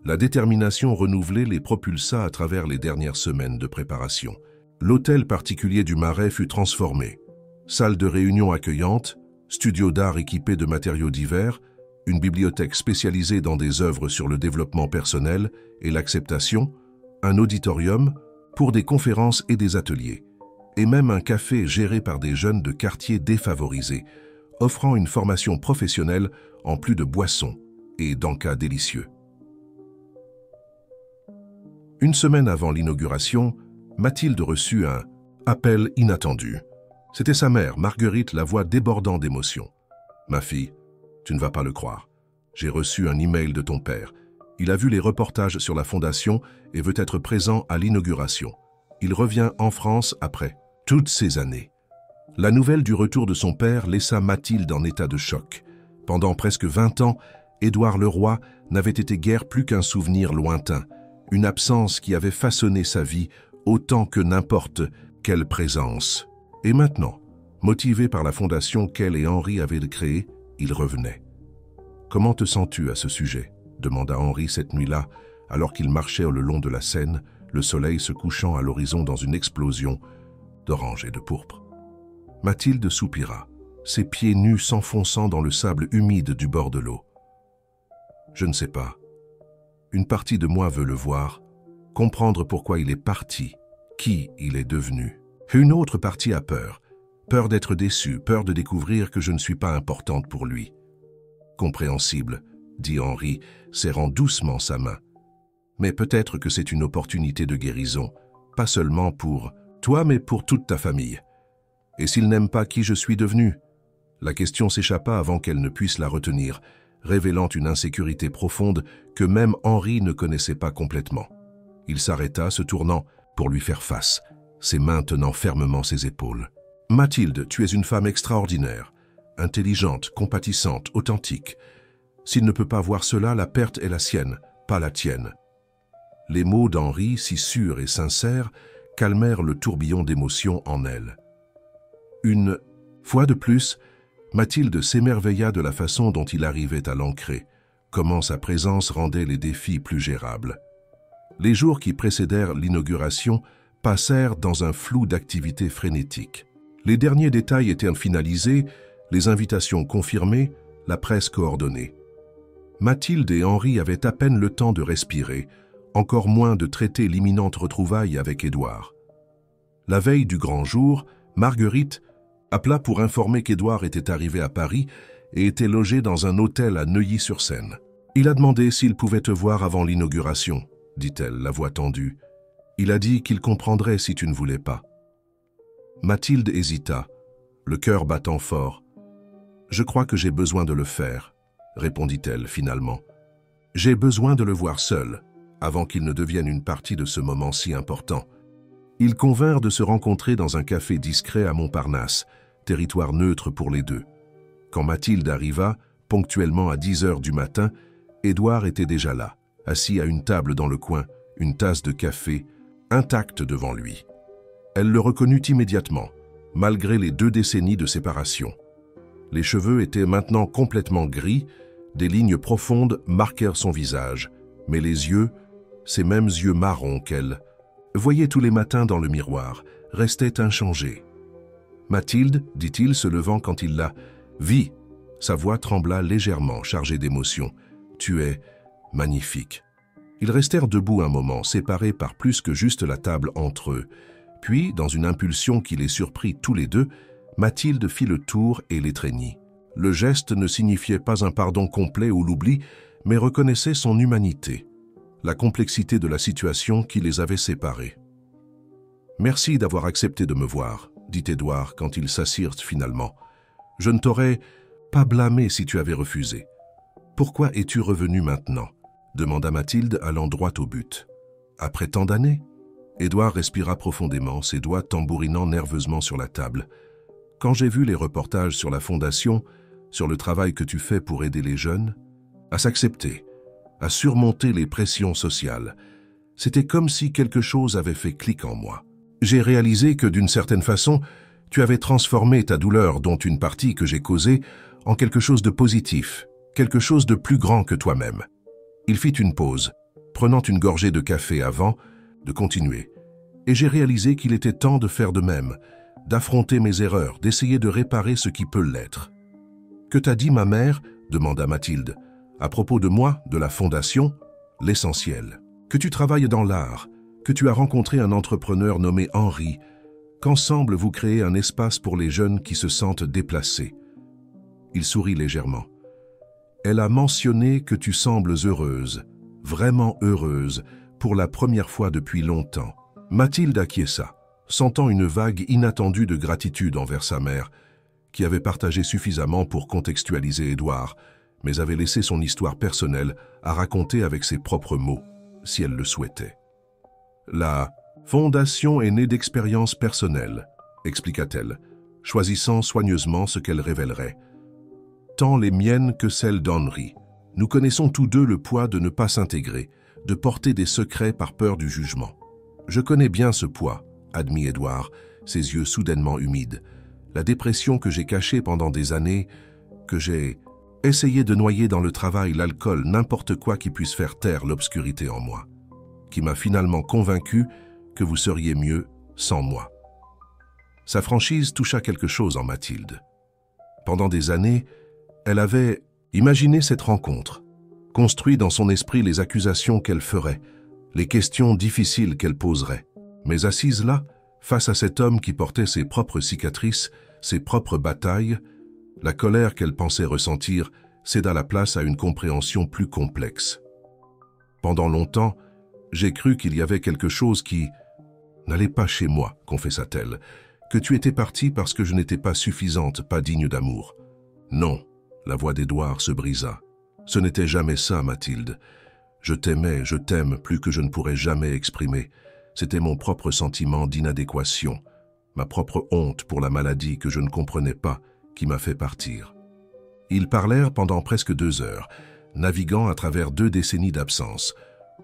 La détermination renouvelée les propulsa à travers les dernières semaines de préparation. L'hôtel particulier du Marais fut transformé. Salle de réunion accueillante, studio d'art équipé de matériaux divers, une bibliothèque spécialisée dans des œuvres sur le développement personnel et l'acceptation, un auditorium pour des conférences et des ateliers, et même un café géré par des jeunes de quartiers défavorisés, offrant une formation professionnelle en plus de boissons et d'encas délicieux. Une semaine avant l'inauguration, Mathilde reçut un appel inattendu. C'était sa mère, Marguerite, la voix débordant d'émotion. « Ma fille, tu ne vas pas le croire. J'ai reçu un email de ton père. Il a vu les reportages sur la Fondation et veut être présent à l'inauguration. Il revient en France après toutes ces années. » La nouvelle du retour de son père laissa Mathilde en état de choc. Pendant presque 20 ans, Édouard Leroy n'avait été guère plus qu'un souvenir lointain, une absence qui avait façonné sa vie autant que n'importe quelle présence. Et maintenant, motivé par la fondation qu'elle et Henri avaient créée, il revenait. « Comment te sens-tu à ce sujet ?» demanda Henri cette nuit-là, alors qu'il marchait le long de la Seine, le soleil se couchant à l'horizon dans une explosion d'orange et de pourpre. Mathilde soupira, ses pieds nus s'enfonçant dans le sable humide du bord de l'eau. « Je ne sais pas. Une partie de moi veut le voir, comprendre pourquoi il est parti, qui il est devenu. Une autre partie a peur, peur d'être déçue, peur de découvrir que je ne suis pas importante pour lui. »« Compréhensible, » dit Henri, serrant doucement sa main. « Mais peut-être que c'est une opportunité de guérison, pas seulement pour toi, mais pour toute ta famille. Et s'il n'aime pas qui je suis devenu ?» La question s'échappa avant qu'elle ne puisse la retenir, révélant une insécurité profonde que même Henri ne connaissait pas complètement. Il s'arrêta, se tournant pour lui faire face, ses mains tenant fermement ses épaules. « Mathilde, tu es une femme extraordinaire, intelligente, compatissante, authentique. S'il ne peut pas voir cela, la perte est la sienne, pas la tienne. » Les mots d'Henri, si sûrs et sincères, calmèrent le tourbillon d'émotions en elle. Une fois de plus, Mathilde s'émerveilla de la façon dont il arrivait à l'ancrer, comment sa présence rendait les défis plus gérables. Les jours qui précédèrent l'inauguration passèrent dans un flou d'activités frénétiques. Les derniers détails étaient finalisés, les invitations confirmées, la presse coordonnée. Mathilde et Henri avaient à peine le temps de respirer, encore moins de traiter l'imminente retrouvaille avec Édouard. La veille du grand jour, Marguerite appela pour informer qu'Édouard était arrivé à Paris et était logé dans un hôtel à Neuilly-sur-Seine. « Il a demandé s'il pouvait te voir avant l'inauguration, » dit-elle, la voix tendue. « Il a dit qu'il comprendrait si tu ne voulais pas. » Mathilde hésita, le cœur battant fort. « Je crois que j'ai besoin de le faire, » répondit-elle finalement. « J'ai besoin de le voir seul, avant qu'il ne devienne une partie de ce moment si important. » Ils convinrent de se rencontrer dans un café discret à Montparnasse, territoire neutre pour les deux. Quand Mathilde arriva, ponctuellement à 10 heures du matin, Édouard était déjà là, assis à une table dans le coin, une tasse de café, intacte devant lui. Elle le reconnut immédiatement, malgré les 2 décennies de séparation. Les cheveux étaient maintenant complètement gris, des lignes profondes marquèrent son visage, mais les yeux, ces mêmes yeux marrons qu'elle voyait tous les matins dans le miroir, restaient inchangés. « Mathilde, dit-il, se levant quand il la vit. Sa voix trembla légèrement, chargée d'émotion. « Tu es magnifique. » Ils restèrent debout un moment, séparés par plus que juste la table entre eux. Puis, dans une impulsion qui les surprit tous les deux, Mathilde fit le tour et l'étreignit. Le geste ne signifiait pas un pardon complet ou l'oubli, mais reconnaissait son humanité, la complexité de la situation qui les avait séparés. « Merci d'avoir accepté de me voir, » dit Édouard quand ils s'assirent finalement. « Je ne t'aurais pas blâmé si tu avais refusé. Pourquoi es-tu revenu maintenant ?» demanda Mathilde allant droit au but. « Après tant d'années ?» Édouard respira profondément, ses doigts tambourinant nerveusement sur la table. « Quand j'ai vu les reportages sur la Fondation, sur le travail que tu fais pour aider les jeunes, à s'accepter, à surmonter les pressions sociales, c'était comme si quelque chose avait fait clic en moi. J'ai réalisé que d'une certaine façon, tu avais transformé ta douleur, dont une partie que j'ai causée, en quelque chose de positif, quelque chose de plus grand que toi-même. » Il fit une pause, prenant une gorgée de café avant de continuer. Et j'ai réalisé qu'il était temps de faire de même, d'affronter mes erreurs, d'essayer de réparer ce qui peut l'être. « Que t'a dit ma mère ?» demanda Mathilde. « À propos de moi, de la Fondation, l'essentiel. Que tu travailles dans l'art, que tu as rencontré un entrepreneur nommé Henri, qu'ensemble vous créez un espace pour les jeunes qui se sentent déplacés. » Il sourit légèrement. « Elle a mentionné que tu sembles heureuse, vraiment heureuse, pour la première fois depuis longtemps. » Mathilde acquiesça, sentant une vague inattendue de gratitude envers sa mère, qui avait partagé suffisamment pour contextualiser Édouard, mais avait laissé son histoire personnelle à raconter avec ses propres mots, si elle le souhaitait. « La Fondation est née d'expériences personnelles, » expliqua-t-elle, choisissant soigneusement ce qu'elle révélerait. « Tant les miennes que celles d'Henri. Nous connaissons tous deux le poids de ne pas s'intégrer, de porter des secrets par peur du jugement. Je connais bien ce poids, » admit Édouard, ses yeux soudainement humides. « La dépression que j'ai cachée pendant des années, que j'ai essayé de noyer dans le travail, l'alcool, n'importe quoi qui puisse faire taire l'obscurité en moi, qui m'a finalement convaincu que vous seriez mieux sans moi. » Sa franchise toucha quelque chose en Mathilde. Pendant des années, elle avait imaginé cette rencontre, construit dans son esprit les accusations qu'elle ferait, les questions difficiles qu'elle poserait. Mais assise là, face à cet homme qui portait ses propres cicatrices, ses propres batailles, la colère qu'elle pensait ressentir céda la place à une compréhension plus complexe. « Pendant longtemps, j'ai cru qu'il y avait quelque chose qui n'allait pas chez moi, confessa-t-elle, que tu étais partie parce que je n'étais pas suffisante, pas digne d'amour. Non, la voix d'Édouard se brisa. Ce n'était jamais ça, Mathilde. Je t'aimais, je t'aime plus que je ne pourrais jamais exprimer. C'était mon propre sentiment d'inadéquation, ma propre honte pour la maladie que je ne comprenais pas, qui m'a fait partir. » Ils parlèrent pendant presque 2 heures, naviguant à travers 2 décennies d'absence,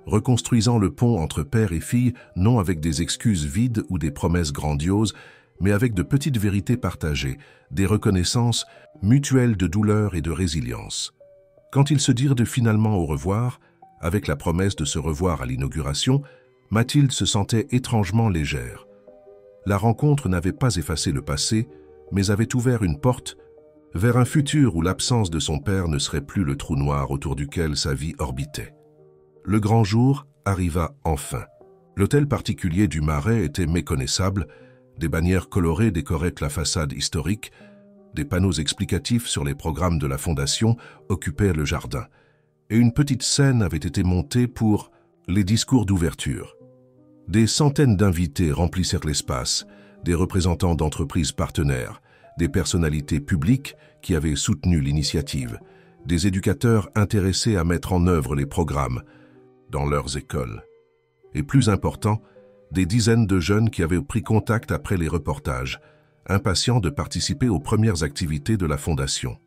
reconstruisant le pont entre père et fille, non avec des excuses vides ou des promesses grandioses, mais avec de petites vérités partagées, des reconnaissances mutuelles de douleur et de résilience. Quand ils se dirent finalement au revoir, avec la promesse de se revoir à l'inauguration, Mathilde se sentait étrangement légère. La rencontre n'avait pas effacé le passé, mais avait ouvert une porte vers un futur où l'absence de son père ne serait plus le trou noir autour duquel sa vie orbitait. Le grand jour arriva enfin. L'hôtel particulier du Marais était méconnaissable, des bannières colorées décoraient la façade historique, des panneaux explicatifs sur les programmes de la Fondation occupaient le jardin, et une petite scène avait été montée pour les discours d'ouverture. Des centaines d'invités remplissèrent l'espace, des représentants d'entreprises partenaires, des personnalités publiques qui avaient soutenu l'initiative, des éducateurs intéressés à mettre en œuvre les programmes dans leurs écoles. Et plus important, des dizaines de jeunes qui avaient pris contact après les reportages, impatients de participer aux premières activités de la Fondation.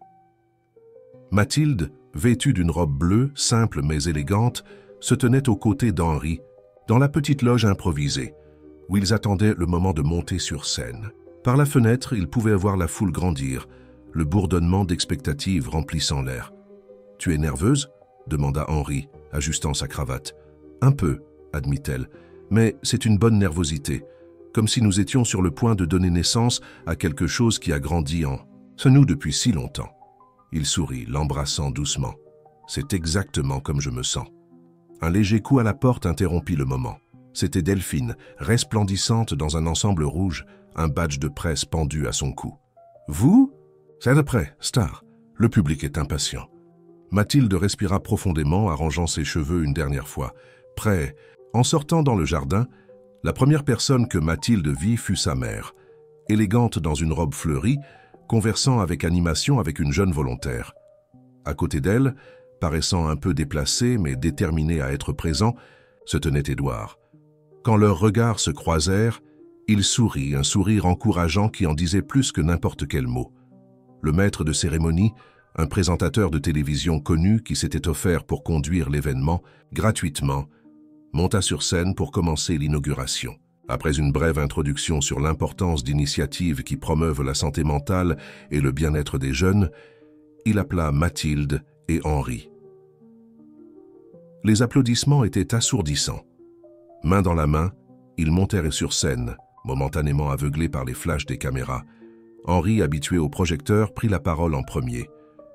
Mathilde, vêtue d'une robe bleue, simple mais élégante, se tenait aux côtés d'Henri, dans la petite loge improvisée, où ils attendaient le moment de monter sur scène. Par la fenêtre, ils pouvaient voir la foule grandir, le bourdonnement d'expectatives remplissant l'air. « Tu es nerveuse ?» demanda Henri, ajustant sa cravate. « Un peu, » admit-elle, « mais c'est une bonne nervosité, comme si nous étions sur le point de donner naissance à quelque chose qui a grandi en nous depuis si longtemps. » Il sourit, l'embrassant doucement. « C'est exactement comme je me sens. » Un léger coup à la porte interrompit le moment. C'était Delphine, resplendissante dans un ensemble rouge, un badge de presse pendu à son cou. « Vous ?»« C'est de près, star. Le public est impatient. » Mathilde respira profondément, arrangeant ses cheveux une dernière fois. Prêt. En sortant dans le jardin, la première personne que Mathilde vit fut sa mère, élégante dans une robe fleurie, conversant avec animation avec une jeune volontaire. À côté d'elle, paraissant un peu déplacé mais déterminé à être présent, se tenait Édouard. Quand leurs regards se croisèrent, il sourit, un sourire encourageant qui en disait plus que n'importe quel mot. Le maître de cérémonie, un présentateur de télévision connu qui s'était offert pour conduire l'événement, gratuitement, monta sur scène pour commencer l'inauguration. Après une brève introduction sur l'importance d'initiatives qui promeuvent la santé mentale et le bien-être des jeunes, il appela Mathilde et Henri. Les applaudissements étaient assourdissants. Main dans la main, ils montèrent sur scène, momentanément aveuglés par les flashs des caméras. Henri, habitué au projecteur, prit la parole en premier.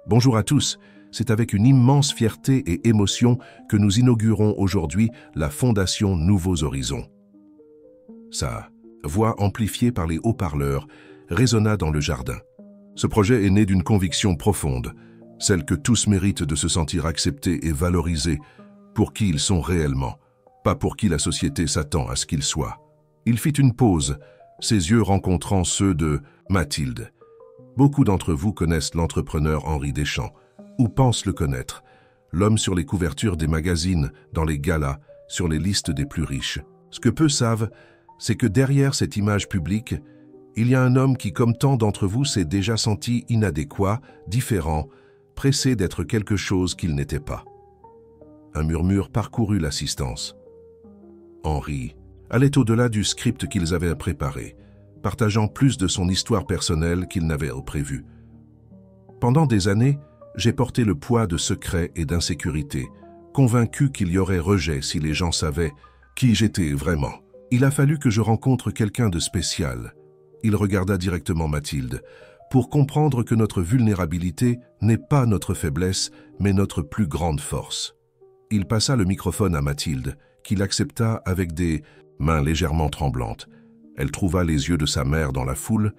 « Bonjour à tous, c'est avec une immense fierté et émotion que nous inaugurons aujourd'hui la Fondation Nouveaux Horizons. » Sa voix amplifiée par les haut-parleurs résonna dans le jardin. Ce projet est né d'une conviction profonde, celle que tous méritent de se sentir acceptés et valorisés pour qui ils sont réellement, pas pour qui la société s'attend à ce qu'ils soient. Il fit une pause, ses yeux rencontrant ceux de Mathilde. Beaucoup d'entre vous connaissent l'entrepreneur Henri Deschamps, ou pensent le connaître, l'homme sur les couvertures des magazines, dans les galas, sur les listes des plus riches. Ce que peu savent, c'est que derrière cette image publique, il y a un homme qui, comme tant d'entre vous, s'est déjà senti inadéquat, différent, pressé d'être quelque chose qu'il n'était pas. Un murmure parcourut l'assistance. Henri allait au-delà du script qu'ils avaient préparé, partageant plus de son histoire personnelle qu'il n'avait prévu. Pendant des années, j'ai porté le poids de secrets et d'insécurité, convaincu qu'il y aurait rejet si les gens savaient qui j'étais vraiment. Il a fallu que je rencontre quelqu'un de spécial. Il regarda directement Mathilde, pour comprendre que notre vulnérabilité n'est pas notre faiblesse, mais notre plus grande force. Il passa le microphone à Mathilde, qui l'accepta avec des mains légèrement tremblantes. Elle trouva les yeux de sa mère dans la foule,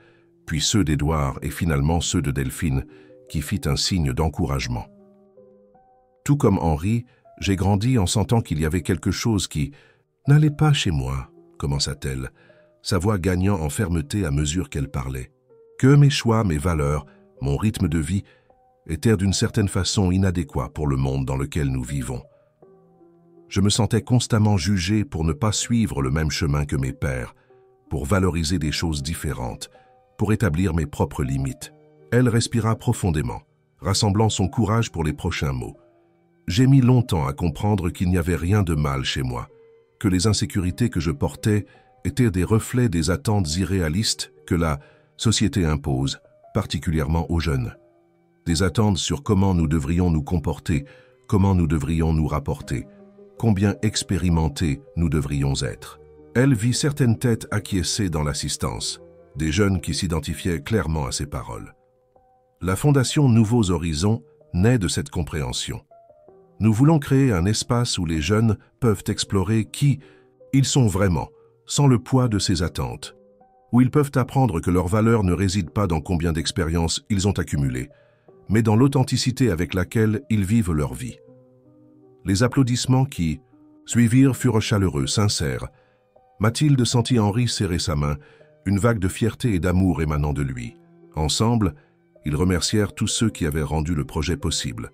puis ceux d'Édouard et finalement ceux de Delphine, qui fit un signe d'encouragement. Tout comme Henri, j'ai grandi en sentant qu'il y avait quelque chose qui n'allait pas chez moi, commença-t-elle, sa voix gagnant en fermeté à mesure qu'elle parlait. Que mes choix, mes valeurs, mon rythme de vie étaient d'une certaine façon inadéquats pour le monde dans lequel nous vivons. Je me sentais constamment jugé pour ne pas suivre le même chemin que mes pères, pour valoriser des choses différentes, pour établir mes propres limites. Elle respira profondément, rassemblant son courage pour les prochains mots. J'ai mis longtemps à comprendre qu'il n'y avait rien de mal chez moi, que les insécurités que je portais étaient des reflets des attentes irréalistes que la société impose, particulièrement aux jeunes. Des attentes sur comment nous devrions nous comporter, comment nous devrions nous rapporter, combien expérimentés nous devrions être. Elle vit certaines têtes acquiescer dans l'assistance, des jeunes qui s'identifiaient clairement à ses paroles. La Fondation Nouveaux Horizons naît de cette compréhension. Nous voulons créer un espace où les jeunes peuvent explorer qui ils sont vraiment, sans le poids de ces attentes, où ils peuvent apprendre que leur valeur ne réside pas dans combien d'expériences ils ont accumulées, mais dans l'authenticité avec laquelle ils vivent leur vie. Les applaudissements qui suivirent furent chaleureux, sincères. Mathilde sentit Henri serrer sa main, une vague de fierté et d'amour émanant de lui. Ensemble, ils remercièrent tous ceux qui avaient rendu le projet possible.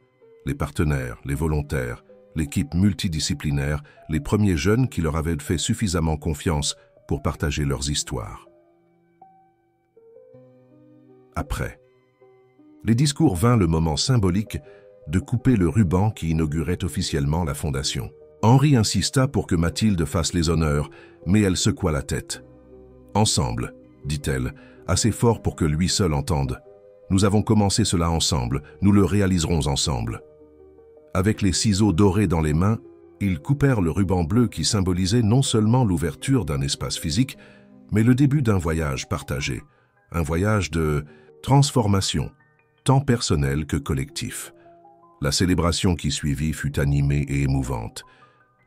Les partenaires, les volontaires, l'équipe multidisciplinaire, les premiers jeunes qui leur avaient fait suffisamment confiance pour partager leurs histoires. Après, les discours vinrent le moment symbolique de couper le ruban qui inaugurait officiellement la Fondation. Henri insista pour que Mathilde fasse les honneurs, mais elle secoua la tête. « Ensemble, dit-elle, assez fort pour que lui seul entende. Nous avons commencé cela ensemble, nous le réaliserons ensemble. » Avec les ciseaux dorés dans les mains, ils coupèrent le ruban bleu qui symbolisait non seulement l'ouverture d'un espace physique, mais le début d'un voyage partagé, un voyage de transformation, tant personnel que collectif. La célébration qui suivit fut animée et émouvante.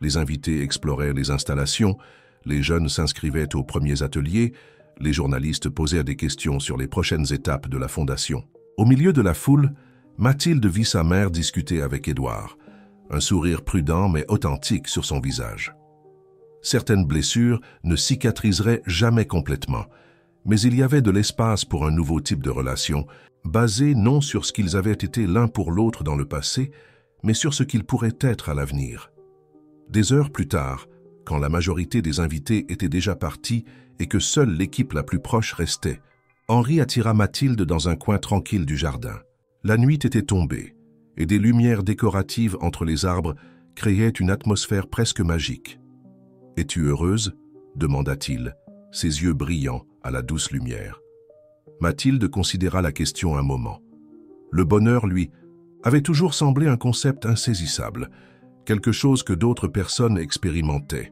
Les invités exploraient les installations, les jeunes s'inscrivaient aux premiers ateliers, les journalistes posèrent des questions sur les prochaines étapes de la fondation. Au milieu de la foule, Mathilde vit sa mère discuter avec Édouard, un sourire prudent mais authentique sur son visage. Certaines blessures ne cicatriseraient jamais complètement, mais il y avait de l'espace pour un nouveau type de relation, basé non sur ce qu'ils avaient été l'un pour l'autre dans le passé, mais sur ce qu'ils pourraient être à l'avenir. Des heures plus tard, quand la majorité des invités étaient déjà partis et que seule l'équipe la plus proche restait, Henri attira Mathilde dans un coin tranquille du jardin. La nuit était tombée, et des lumières décoratives entre les arbres créaient une atmosphère presque magique. « Es-tu heureuse » demanda-t-il, ses yeux brillants à la douce lumière. Mathilde considéra la question un moment. Le bonheur, lui, avait toujours semblé un concept insaisissable, quelque chose que d'autres personnes expérimentaient,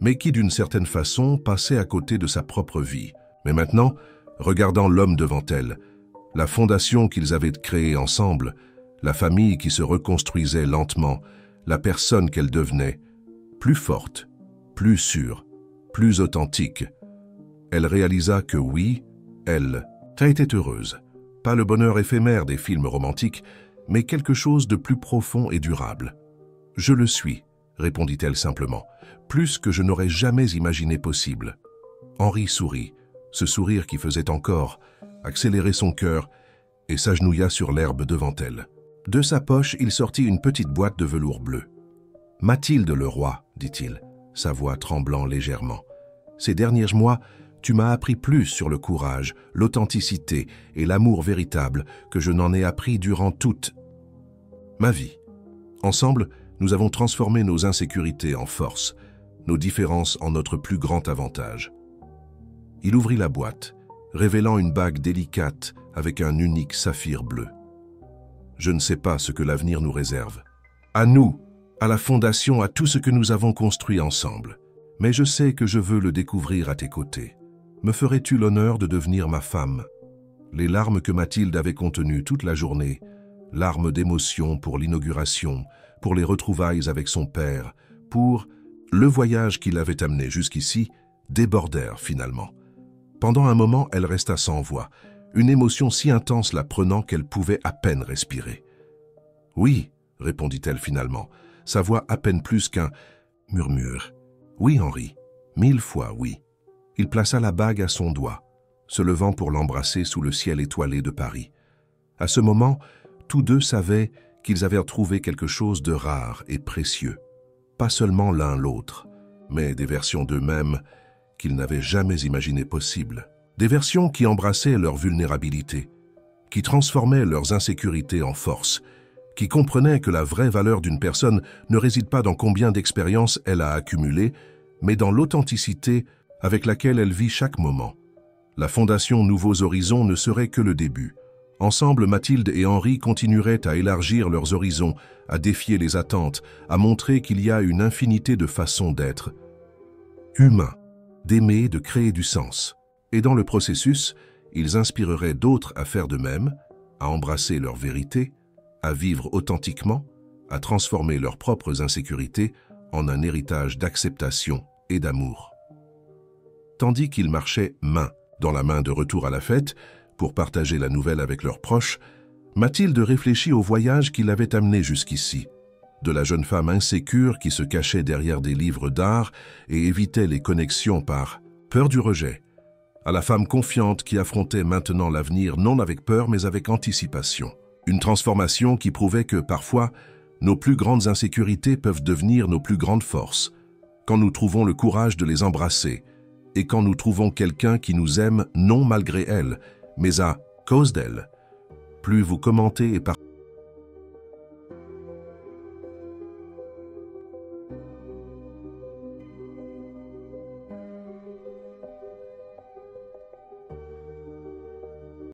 mais qui d'une certaine façon passait à côté de sa propre vie. Mais maintenant, regardant l'homme devant elle, la fondation qu'ils avaient créée ensemble, la famille qui se reconstruisait lentement, la personne qu'elle devenait, plus forte, plus sûre, plus authentique, elle réalisa que oui, elle était heureuse. Pas le bonheur éphémère des films romantiques, mais quelque chose de plus profond et durable. « Je le suis », répondit-elle simplement, « plus que je n'aurais jamais imaginé possible. » Henri sourit, ce sourire qui faisait encore accélérer son cœur, et s'agenouilla sur l'herbe devant elle. De sa poche, il sortit une petite boîte de velours bleu. « Mathilde Leroy, dit-il, sa voix tremblant légèrement. Ces derniers mois, tu m'as appris plus sur le courage, l'authenticité et l'amour véritable que je n'en ai appris durant toute ma vie. Ensemble, nous avons transformé nos insécurités en force, nos différences en notre plus grand avantage. » Il ouvrit la boîte, révélant une bague délicate avec un unique saphir bleu. « Je ne sais pas ce que l'avenir nous réserve. À nous, à la fondation, à tout ce que nous avons construit ensemble. Mais je sais que je veux le découvrir à tes côtés. Me ferais-tu l'honneur de devenir ma femme ?» Les larmes que Mathilde avait contenues toute la journée, larmes d'émotion pour l'inauguration, pour les retrouvailles avec son père, pour le voyage qui l'avait amené jusqu'ici, débordèrent finalement. Pendant un moment, elle resta sans voix, une émotion si intense la prenant qu'elle pouvait à peine respirer. « Oui, » répondit-elle finalement, sa voix à peine plus qu'un murmure. « Oui, Henri, 1000 fois oui. » Il plaça la bague à son doigt, se levant pour l'embrasser sous le ciel étoilé de Paris. À ce moment, tous deux savaient qu'ils avaient trouvé quelque chose de rare et précieux, pas seulement l'un l'autre, mais des versions d'eux-mêmes qu'ils n'avaient jamais imaginées possibles. Des versions qui embrassaient leur vulnérabilité, qui transformaient leurs insécurités en force, qui comprenaient que la vraie valeur d'une personne ne réside pas dans combien d'expériences elle a accumulées, mais dans l'authenticité avec laquelle elle vit chaque moment. La fondation Nouveaux Horizons ne serait que le début. Ensemble, Mathilde et Henri continueraient à élargir leurs horizons, à défier les attentes, à montrer qu'il y a une infinité de façons d'être humain, d'aimer, de créer du sens. Et dans le processus, ils inspireraient d'autres à faire de même, à embrasser leur vérité, à vivre authentiquement, à transformer leurs propres insécurités en un héritage d'acceptation et d'amour. Tandis qu'ils marchaient main dans la main de retour à la fête, pour partager la nouvelle avec leurs proches, Mathilde réfléchit au voyage qui l'avait amenée jusqu'ici. De la jeune femme insécure qui se cachait derrière des livres d'art et évitait les connexions par peur du rejet, à la femme confiante qui affrontait maintenant l'avenir non avec peur mais avec anticipation. Une transformation qui prouvait que parfois, nos plus grandes insécurités peuvent devenir nos plus grandes forces, quand nous trouvons le courage de les embrasser et quand nous trouvons quelqu'un qui nous aime non malgré elle, mais à cause d'elle. Plus vous commentez et partagez